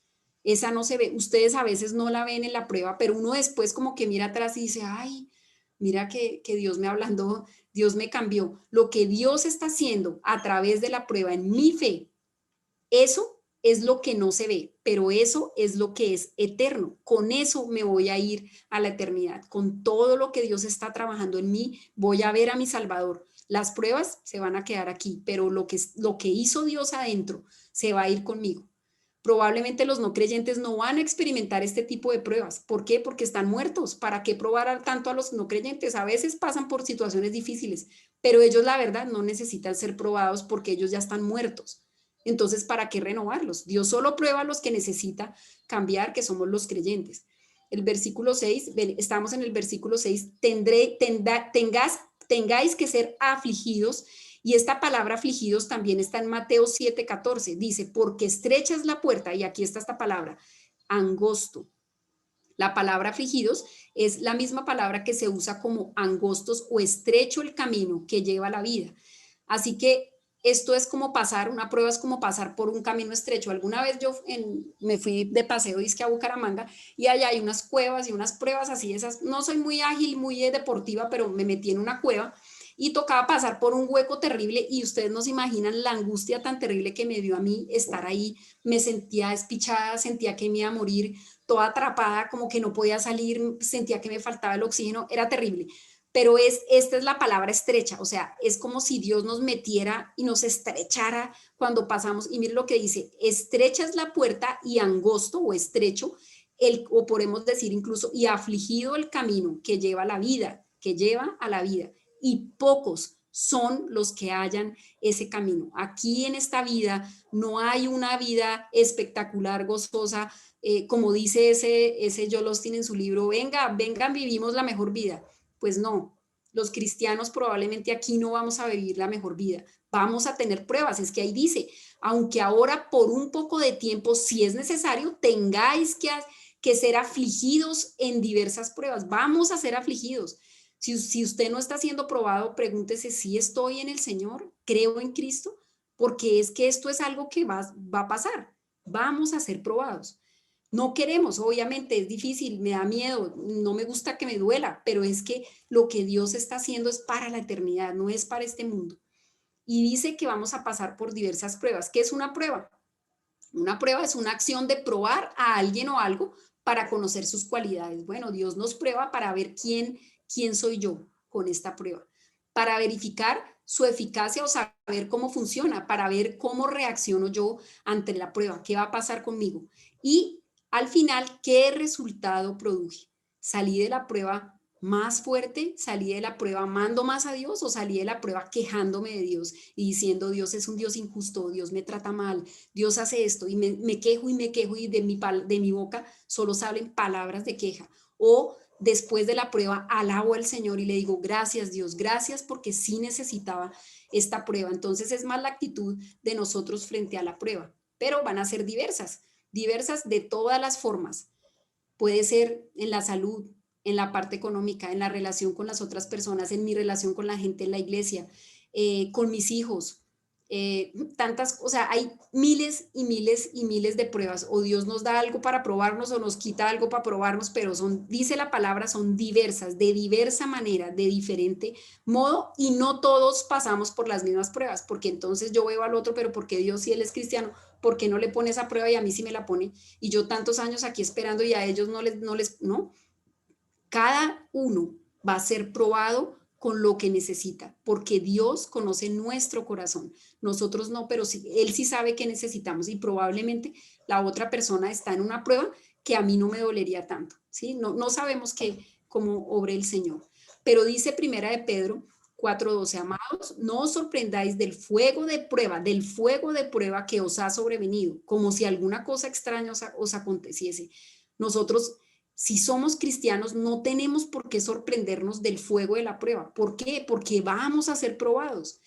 esa no se ve. Ustedes a veces no la ven en la prueba, pero uno después como que mira atrás y dice, ay, mira que Dios me hablando, Dios me cambió. Lo que Dios está haciendo a través de la prueba en mi fe, eso es lo que no se ve, pero eso es lo que es eterno. Con eso me voy a ir a la eternidad. Con todo lo que Dios está trabajando en mí, voy a ver a mi Salvador. Las pruebas se van a quedar aquí, pero lo que hizo Dios adentro se va a ir conmigo. Probablemente los no creyentes no van a experimentar este tipo de pruebas. ¿Por qué? Porque están muertos. ¿Para qué probar tanto a los no creyentes? A veces pasan por situaciones difíciles, pero ellos la verdad no necesitan ser probados porque ellos ya están muertos. Entonces, ¿para qué renovarlos? Dios solo prueba a los que necesita cambiar, que somos los creyentes. El versículo 6, estamos en el versículo 6, tengáis que ser afligidos. Y esta palabra afligidos también está en Mateo 7:14. Dice, porque estrecha es la puerta, y aquí está esta palabra, angosto. La palabra afligidos es la misma palabra que se usa como angostos o estrecho el camino que lleva a la vida. Así que esto es como pasar, una prueba es como pasar por un camino estrecho. Alguna vez me fui de paseo disque a Bucaramanga y allá hay unas cuevas y unas pruebas así, esas, no soy muy ágil, muy deportiva, pero me metí en una cueva y tocaba pasar por un hueco terrible y ustedes no se imaginan la angustia tan terrible que me dio a mí estar ahí. Me sentía despichada, sentía que me iba a morir, toda atrapada, como que no podía salir, sentía que me faltaba el oxígeno, era terrible. Pero esta es la palabra estrecha, o sea, es como si Dios nos metiera y nos estrechara cuando pasamos. Y mire lo que dice, estrecha es la puerta y angosto o estrecho, o podemos decir incluso, y afligido el camino que lleva a la vida, que lleva a la vida. Y pocos son los que hallan ese camino. Aquí en esta vida no hay una vida espectacular, gozosa, como dice ese Joel Osteen en su libro, vengan, vivimos la mejor vida. Pues no, los cristianos probablemente aquí no vamos a vivir la mejor vida, vamos a tener pruebas, es que ahí dice, aunque ahora por un poco de tiempo, si es necesario, tengáis que ser afligidos en diversas pruebas, vamos a ser afligidos. Si usted no está siendo probado, pregúntese si estoy en el Señor, creo en Cristo, porque es que esto es algo que va a pasar, vamos a ser probados. No queremos, obviamente, es difícil, me da miedo, no me gusta que me duela, pero es que lo que Dios está haciendo es para la eternidad, no es para este mundo. Y dice que vamos a pasar por diversas pruebas. ¿Qué es una prueba? Una prueba es una acción de probar a alguien o algo para conocer sus cualidades. Bueno, Dios nos prueba para ver quién soy yo con esta prueba, para verificar su eficacia o saber cómo funciona, para ver cómo reacciono yo ante la prueba, qué va a pasar conmigo. Y al final, ¿qué resultado produje? ¿Salí de la prueba más fuerte? ¿Salí de la prueba amando más a Dios o salí de la prueba quejándome de Dios y diciendo Dios es un Dios injusto, Dios me trata mal, Dios hace esto y me quejo y de mi boca solo salen palabras de queja? O después de la prueba alabo al Señor y le digo gracias Dios, gracias porque sí necesitaba esta prueba. Entonces es más la actitud de nosotros frente a la prueba, pero van a ser diversas de todas las formas. Puede ser en la salud, en la parte económica, en la relación con las otras personas, en mi relación con la gente en la iglesia, con mis hijos, tantas, o sea, hay miles y miles y miles de pruebas. O Dios nos da algo para probarnos o nos quita algo para probarnos, pero son, dice la palabra, son diversas, de diversa manera, de diferente modo, y no todos pasamos por las mismas pruebas, porque entonces yo veo al otro, pero porque Dios, si él es cristiano, ¿por qué no le pone esa prueba y a mí sí me la pone? Y yo tantos años aquí esperando y a ellos no. Cada uno va a ser probado con lo que necesita, porque Dios conoce nuestro corazón. Nosotros no, pero sí, Él sí sabe qué necesitamos y probablemente la otra persona está en una prueba que a mí no me dolería tanto, ¿sí? No sabemos cómo obre el Señor. Pero dice Primera de Pedro 4:12, amados, no os sorprendáis del fuego de prueba que os ha sobrevenido, como si alguna cosa extraña os aconteciese. Nosotros, si somos cristianos, no tenemos por qué sorprendernos del fuego de la prueba. ¿Por qué? Porque vamos a ser probados.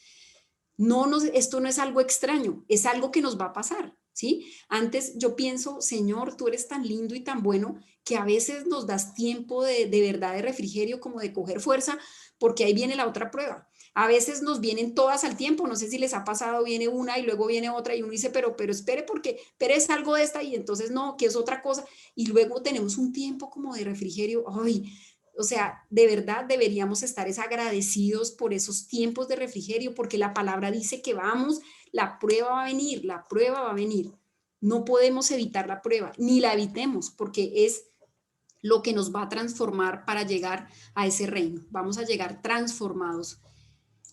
Esto no es algo extraño, es algo que nos va a pasar. ¿sí? Antes yo pienso, Señor, tú eres tan lindo y tan bueno que a veces nos das tiempo de verdad de refrigerio, como de coger fuerza, porque ahí viene la otra prueba. A veces nos vienen todas al tiempo, no sé si les ha pasado, viene una y luego viene otra y uno dice, pero espere porque, pero es algo de esta y entonces no, que es otra cosa. Y luego tenemos un tiempo como de refrigerio. Ay, o sea, de verdad deberíamos estar agradecidos por esos tiempos de refrigerio, porque la palabra dice que vamos, la prueba va a venir, la prueba va a venir. No podemos evitar la prueba, ni la evitemos, porque es lo que nos va a transformar para llegar a ese reino. Vamos a llegar transformados.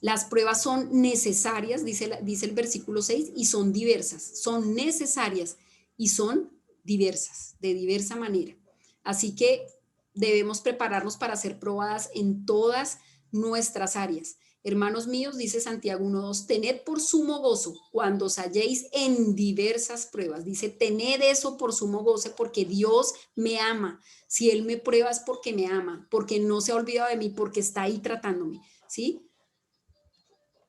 Las pruebas son necesarias, dice el versículo 6, y son diversas. Son necesarias y son diversas, de diversa manera. Así que debemos prepararnos para ser probadas en todas nuestras áreas. Hermanos míos, dice Santiago 1:2, tened por sumo gozo cuando os halléis en diversas pruebas. Dice, tened eso por sumo gozo porque Dios me ama. Si Él me prueba es porque me ama, porque no se ha olvidado de mí, porque está ahí tratándome, ¿sí?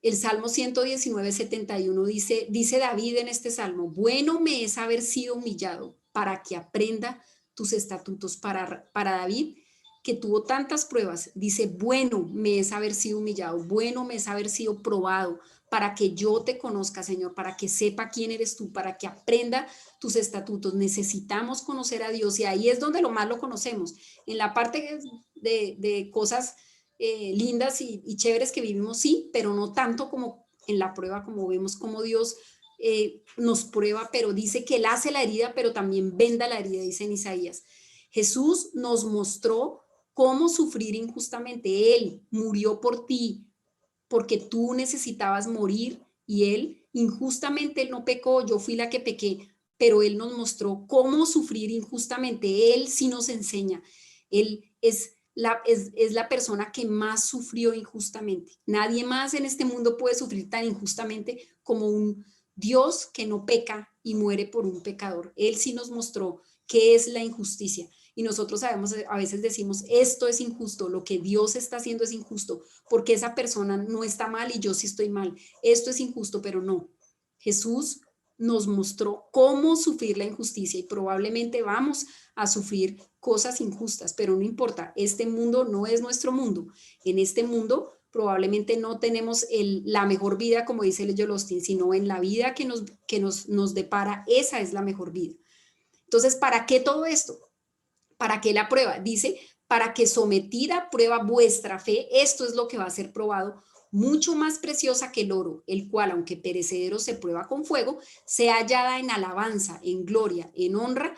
El Salmo 119:71 dice David en este salmo, bueno me es haber sido humillado para que aprenda tus estatutos. Para David, que tuvo tantas pruebas, dice, bueno me es haber sido humillado, bueno me es haber sido probado, para que yo te conozca, Señor, para que sepa quién eres tú, para que aprenda tus estatutos. Necesitamos conocer a Dios y ahí es donde lo más lo conocemos, en la parte de cosas lindas y chéveres que vivimos, sí, pero no tanto como en la prueba, como vemos como Dios nos prueba, pero dice que Él hace la herida, pero también venda la herida, dice en Isaías. Jesús nos mostró cómo sufrir injustamente. Él murió por ti, porque tú necesitabas morir y Él injustamente, Él no pecó, yo fui la que pequé, pero Él nos mostró cómo sufrir injustamente. Él sí nos enseña. Él es la persona que más sufrió injustamente. Nadie más en este mundo puede sufrir tan injustamente como un Dios que no peca y muere por un pecador. Él sí nos mostró qué es la injusticia. Y nosotros sabemos, a veces decimos, esto es injusto, lo que Dios está haciendo es injusto, porque esa persona no está mal y yo sí estoy mal. Esto es injusto, pero no. Jesús nos mostró cómo sufrir la injusticia y probablemente vamos a sufrir cosas injustas, pero no importa, este mundo no es nuestro mundo. En este mundo probablemente no tenemos la mejor vida, como dice el Joel Osteen, sino en la vida que nos depara, esa es la mejor vida. Entonces, ¿para qué todo esto? ¿Para qué la prueba? Dice, para que sometida a prueba vuestra fe, esto es lo que va a ser probado, mucho más preciosa que el oro, el cual, aunque perecedero se prueba con fuego, sea hallada en alabanza, en gloria, en honra,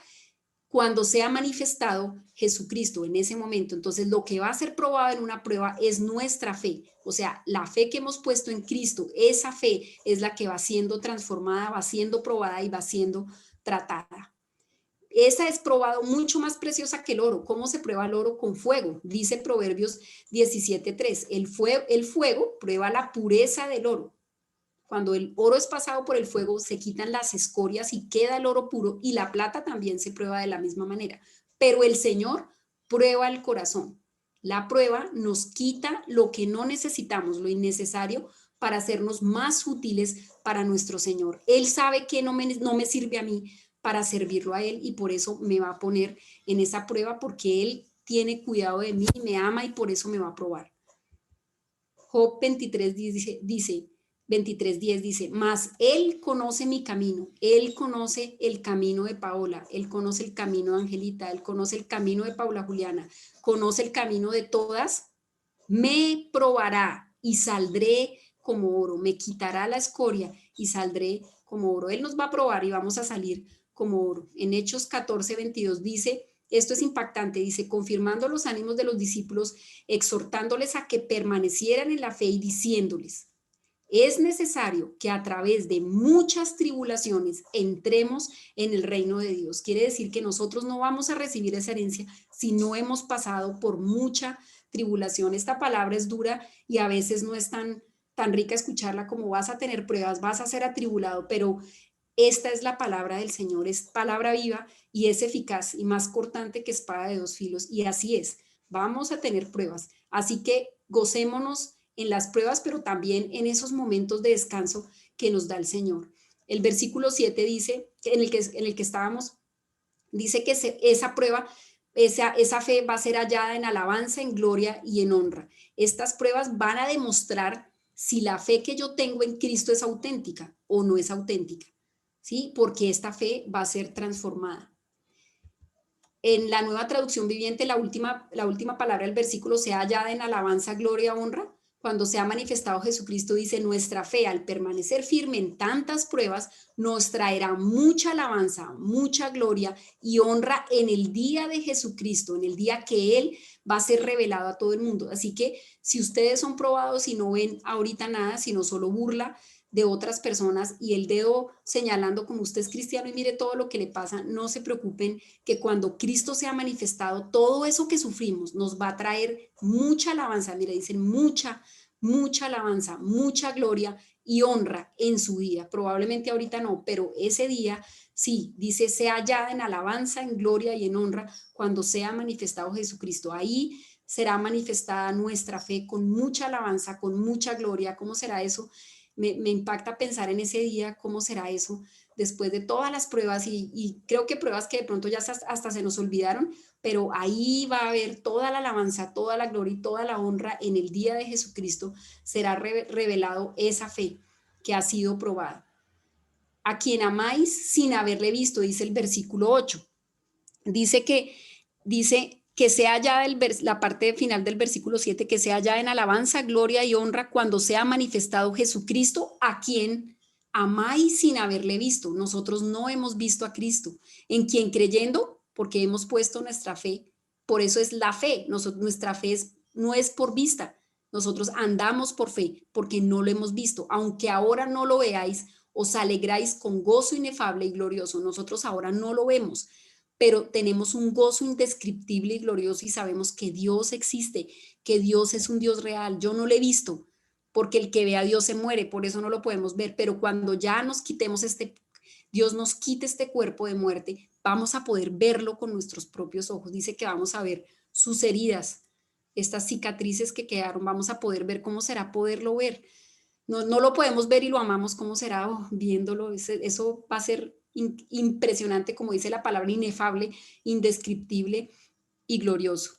cuando sea manifestado Jesucristo en ese momento. Entonces, lo que va a ser probado en una prueba es nuestra fe, o sea, la fe que hemos puesto en Cristo, esa fe es la que va siendo transformada, va siendo probada y va siendo tratada. Esa es probado mucho más preciosa que el oro. ¿Cómo se prueba el oro? Con fuego. Dice Proverbios 17:3. El fuego prueba la pureza del oro. Cuando el oro es pasado por el fuego, se quitan las escorias y queda el oro puro, y la plata también se prueba de la misma manera. Pero el Señor prueba el corazón. La prueba nos quita lo que no necesitamos, lo innecesario, para hacernos más útiles para nuestro Señor. Él sabe que no me sirve a mí para servirlo a Él y por eso me va a poner en esa prueba, porque Él tiene cuidado de mí, me ama y por eso me va a probar. Job 23 dice 23:10 dice, mas Él conoce mi camino, Él conoce el camino de Paola, Él conoce el camino de Angelita, Él conoce el camino de Paula Juliana, conoce el camino de todas, me probará y saldré como oro, me quitará la escoria y saldré como oro. Él nos va a probar y vamos a salir como oro. En Hechos 14:22 dice, esto es impactante, dice, confirmando los ánimos de los discípulos, exhortándoles a que permanecieran en la fe y diciéndoles, es necesario que a través de muchas tribulaciones entremos en el reino de Dios. Quiere decir que nosotros no vamos a recibir esa herencia si no hemos pasado por mucha tribulación. Esta palabra es dura y a veces no es tan rica escucharla como vas a tener pruebas, vas a ser atribulado, pero esta es la palabra del Señor, es palabra viva y es eficaz y más cortante que espada de dos filos. Y así es, vamos a tener pruebas. Así que gocémonos en las pruebas, pero también en esos momentos de descanso que nos da el Señor. El versículo 7 dice, en el que estábamos, dice que esa prueba, esa fe va a ser hallada en alabanza, en gloria y en honra. Estas pruebas van a demostrar si la fe que yo tengo en Cristo es auténtica o no es auténtica, ¿sí? Porque esta fe va a ser transformada. En la Nueva Traducción Viviente, la última palabra del versículo, sea hallada en alabanza, gloria, honra. Cuando se ha manifestado Jesucristo, dice, nuestra fe, al permanecer firme en tantas pruebas, nos traerá mucha alabanza, mucha gloria y honra en el día de Jesucristo, en el día que Él va a ser revelado a todo el mundo. Así que si ustedes son probados y no ven ahorita nada, sino solo burla de otras personas y el dedo señalando como usted es cristiano y mire todo lo que le pasa, no se preocupen, que cuando Cristo sea manifestado, todo eso que sufrimos nos va a traer mucha alabanza, mire, dicen mucha alabanza, mucha gloria y honra en su día. Probablemente ahorita no, pero ese día sí, dice, sea hallada en alabanza, en gloria y en honra cuando sea manifestado Jesucristo. Ahí será manifestada nuestra fe con mucha alabanza, con mucha gloria. ¿Cómo será eso? Me impacta pensar en ese día, cómo será eso después de todas las pruebas y creo que pruebas que de pronto ya hasta se nos olvidaron, pero ahí va a haber toda la alabanza, toda la gloria y toda la honra en el día de Jesucristo, será revelado esa fe que ha sido probada. A quien amáis sin haberle visto, dice el versículo 8. Dice que sea ya la parte final del versículo 7, que sea ya en alabanza, gloria y honra cuando sea manifestado Jesucristo, a quien amáis sin haberle visto. Nosotros no hemos visto a Cristo, en quien creyendo, porque hemos puesto nuestra fe, por eso es la fe, nuestra fe no es por vista, nosotros andamos por fe, porque no lo hemos visto, aunque ahora no lo veáis, os alegráis con gozo inefable y glorioso. Nosotros ahora no lo vemos, pero tenemos un gozo indescriptible y glorioso y sabemos que Dios existe, que Dios es un Dios real. Yo no lo he visto, porque el que ve a Dios se muere, por eso no lo podemos ver, pero cuando ya nos quitemos Dios nos quite este cuerpo de muerte, vamos a poder verlo con nuestros propios ojos. Dice que vamos a ver sus heridas, estas cicatrices que quedaron, vamos a poder ver. ¿Cómo será poderlo ver? No, no lo podemos ver y lo amamos. ¿Cómo será viéndolo? Eso va a ser impresionante, como dice la palabra, inefable, indescriptible y glorioso.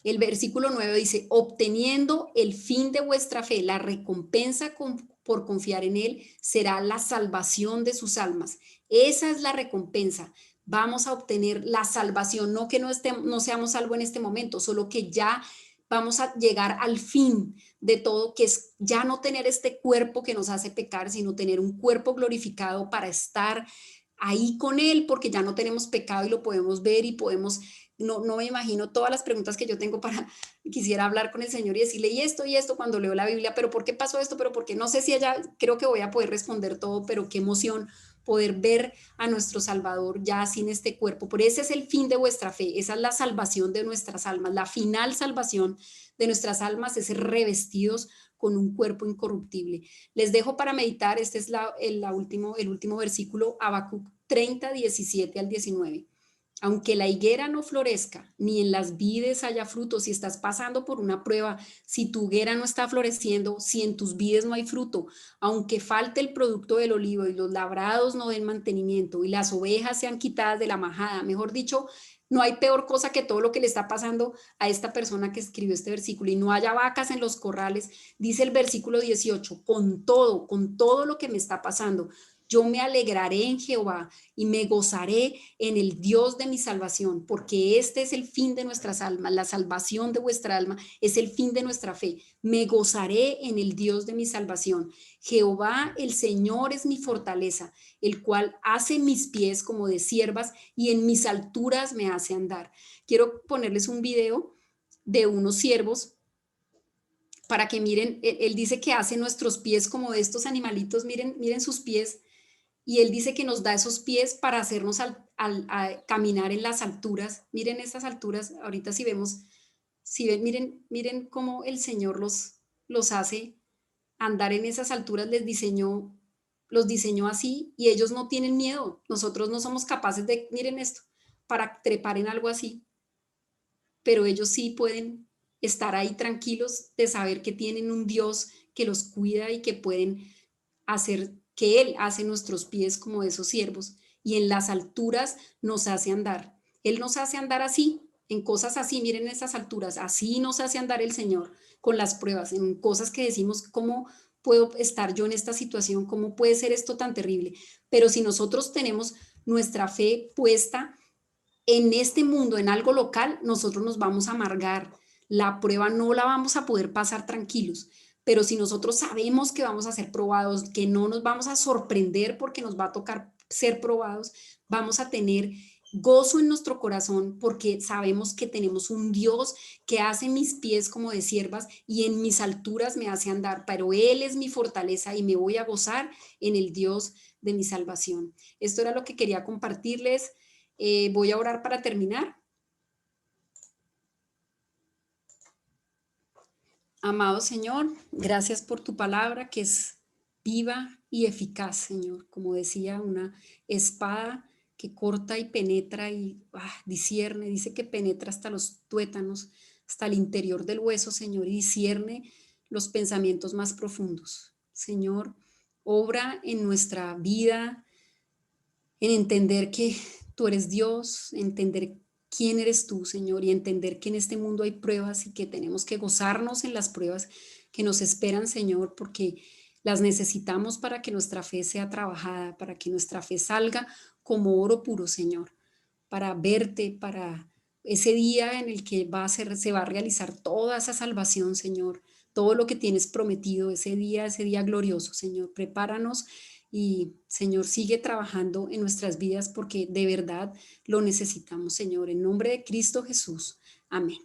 El versículo 9 dice, obteniendo el fin de vuestra fe, la recompensa por confiar en Él será la salvación de sus almas. Esa es la recompensa. Vamos a obtener la salvación, no que no seamos salvos en este momento, solo que ya vamos a llegar al fin de todo, que es ya no tener este cuerpo que nos hace pecar, sino tener un cuerpo glorificado para estar ahí con Él, porque ya no tenemos pecado y lo podemos ver y podemos, no me imagino todas las preguntas que yo tengo quisiera hablar con el Señor y decirle y esto cuando leo la Biblia, pero ¿por qué pasó esto? Pero ¿por qué? No sé si allá creo que voy a poder responder todo, pero qué emoción poder ver a nuestro Salvador ya sin este cuerpo. Por ese es el fin de vuestra fe, esa es la salvación de nuestras almas, la final salvación de nuestras almas es ser revestidos con un cuerpo incorruptible. Les dejo para meditar, este es el último versículo, Habacuc 30, 17 al 19. Aunque la higuera no florezca, ni en las vides haya fruto, si estás pasando por una prueba, si tu higuera no está floreciendo, si en tus vides no hay fruto, aunque falte el producto del olivo y los labrados no den mantenimiento y las ovejas sean quitadas de la majada, mejor dicho, no hay peor cosa que todo lo que le está pasando a esta persona que escribió este versículo y no haya vacas en los corrales, dice el versículo 18, con todo lo que me está pasando, yo me alegraré en Jehová y me gozaré en el Dios de mi salvación, porque este es el fin de nuestras almas, la salvación de vuestra alma es el fin de nuestra fe. Me gozaré en el Dios de mi salvación. Jehová, el Señor, es mi fortaleza, el cual hace mis pies como de siervas y en mis alturas me hace andar. Quiero ponerles un video de unos siervos para que miren, él dice que hace nuestros pies como de estos animalitos, miren sus pies, y él dice que nos da esos pies para hacernos a caminar en las alturas. Miren estas alturas, ahorita si vemos, si ven, miren cómo el Señor los hace andar en esas alturas, los diseñó así y ellos no tienen miedo. Nosotros no somos capaces de, miren esto, para trepar en algo así, pero ellos sí pueden estar ahí tranquilos de saber que tienen un Dios que los cuida y que pueden hacer que Él hace nuestros pies como esos siervos y en las alturas nos hace andar. Él nos hace andar así, en cosas así, miren esas alturas, así nos hace andar el Señor con las pruebas, en cosas que decimos, ¿cómo puedo estar yo en esta situación? ¿Cómo puede ser esto tan terrible? Pero si nosotros tenemos nuestra fe puesta en este mundo, en algo local, nosotros nos vamos a amargar. La prueba no la vamos a poder pasar tranquilos. Pero si nosotros sabemos que vamos a ser probados, que no nos vamos a sorprender porque nos va a tocar ser probados, vamos a tener gozo en nuestro corazón porque sabemos que tenemos un Dios que hace mis pies como de siervas y en mis alturas me hace andar, pero Él es mi fortaleza y me voy a gozar en el Dios de mi salvación. Esto era lo que quería compartirles. Voy a orar para terminar. Amado Señor, gracias por tu palabra que es viva y eficaz, Señor. Como decía, una espada que corta y penetra y discierne. Dice que penetra hasta los tuétanos, hasta el interior del hueso, Señor, y discierne los pensamientos más profundos. Señor, obra en nuestra vida, en entender que tú eres Dios, entender quién eres tú, Señor, y entender que en este mundo hay pruebas y que tenemos que gozarnos en las pruebas que nos esperan, Señor, porque las necesitamos para que nuestra fe sea trabajada, para que nuestra fe salga como oro puro, Señor, para verte, para ese día en el que se va a realizar toda esa salvación, Señor, todo lo que tienes prometido, ese día glorioso, Señor. Prepáranos y, Señor, sigue trabajando en nuestras vidas porque de verdad lo necesitamos, Señor. En nombre de Cristo Jesús. Amén.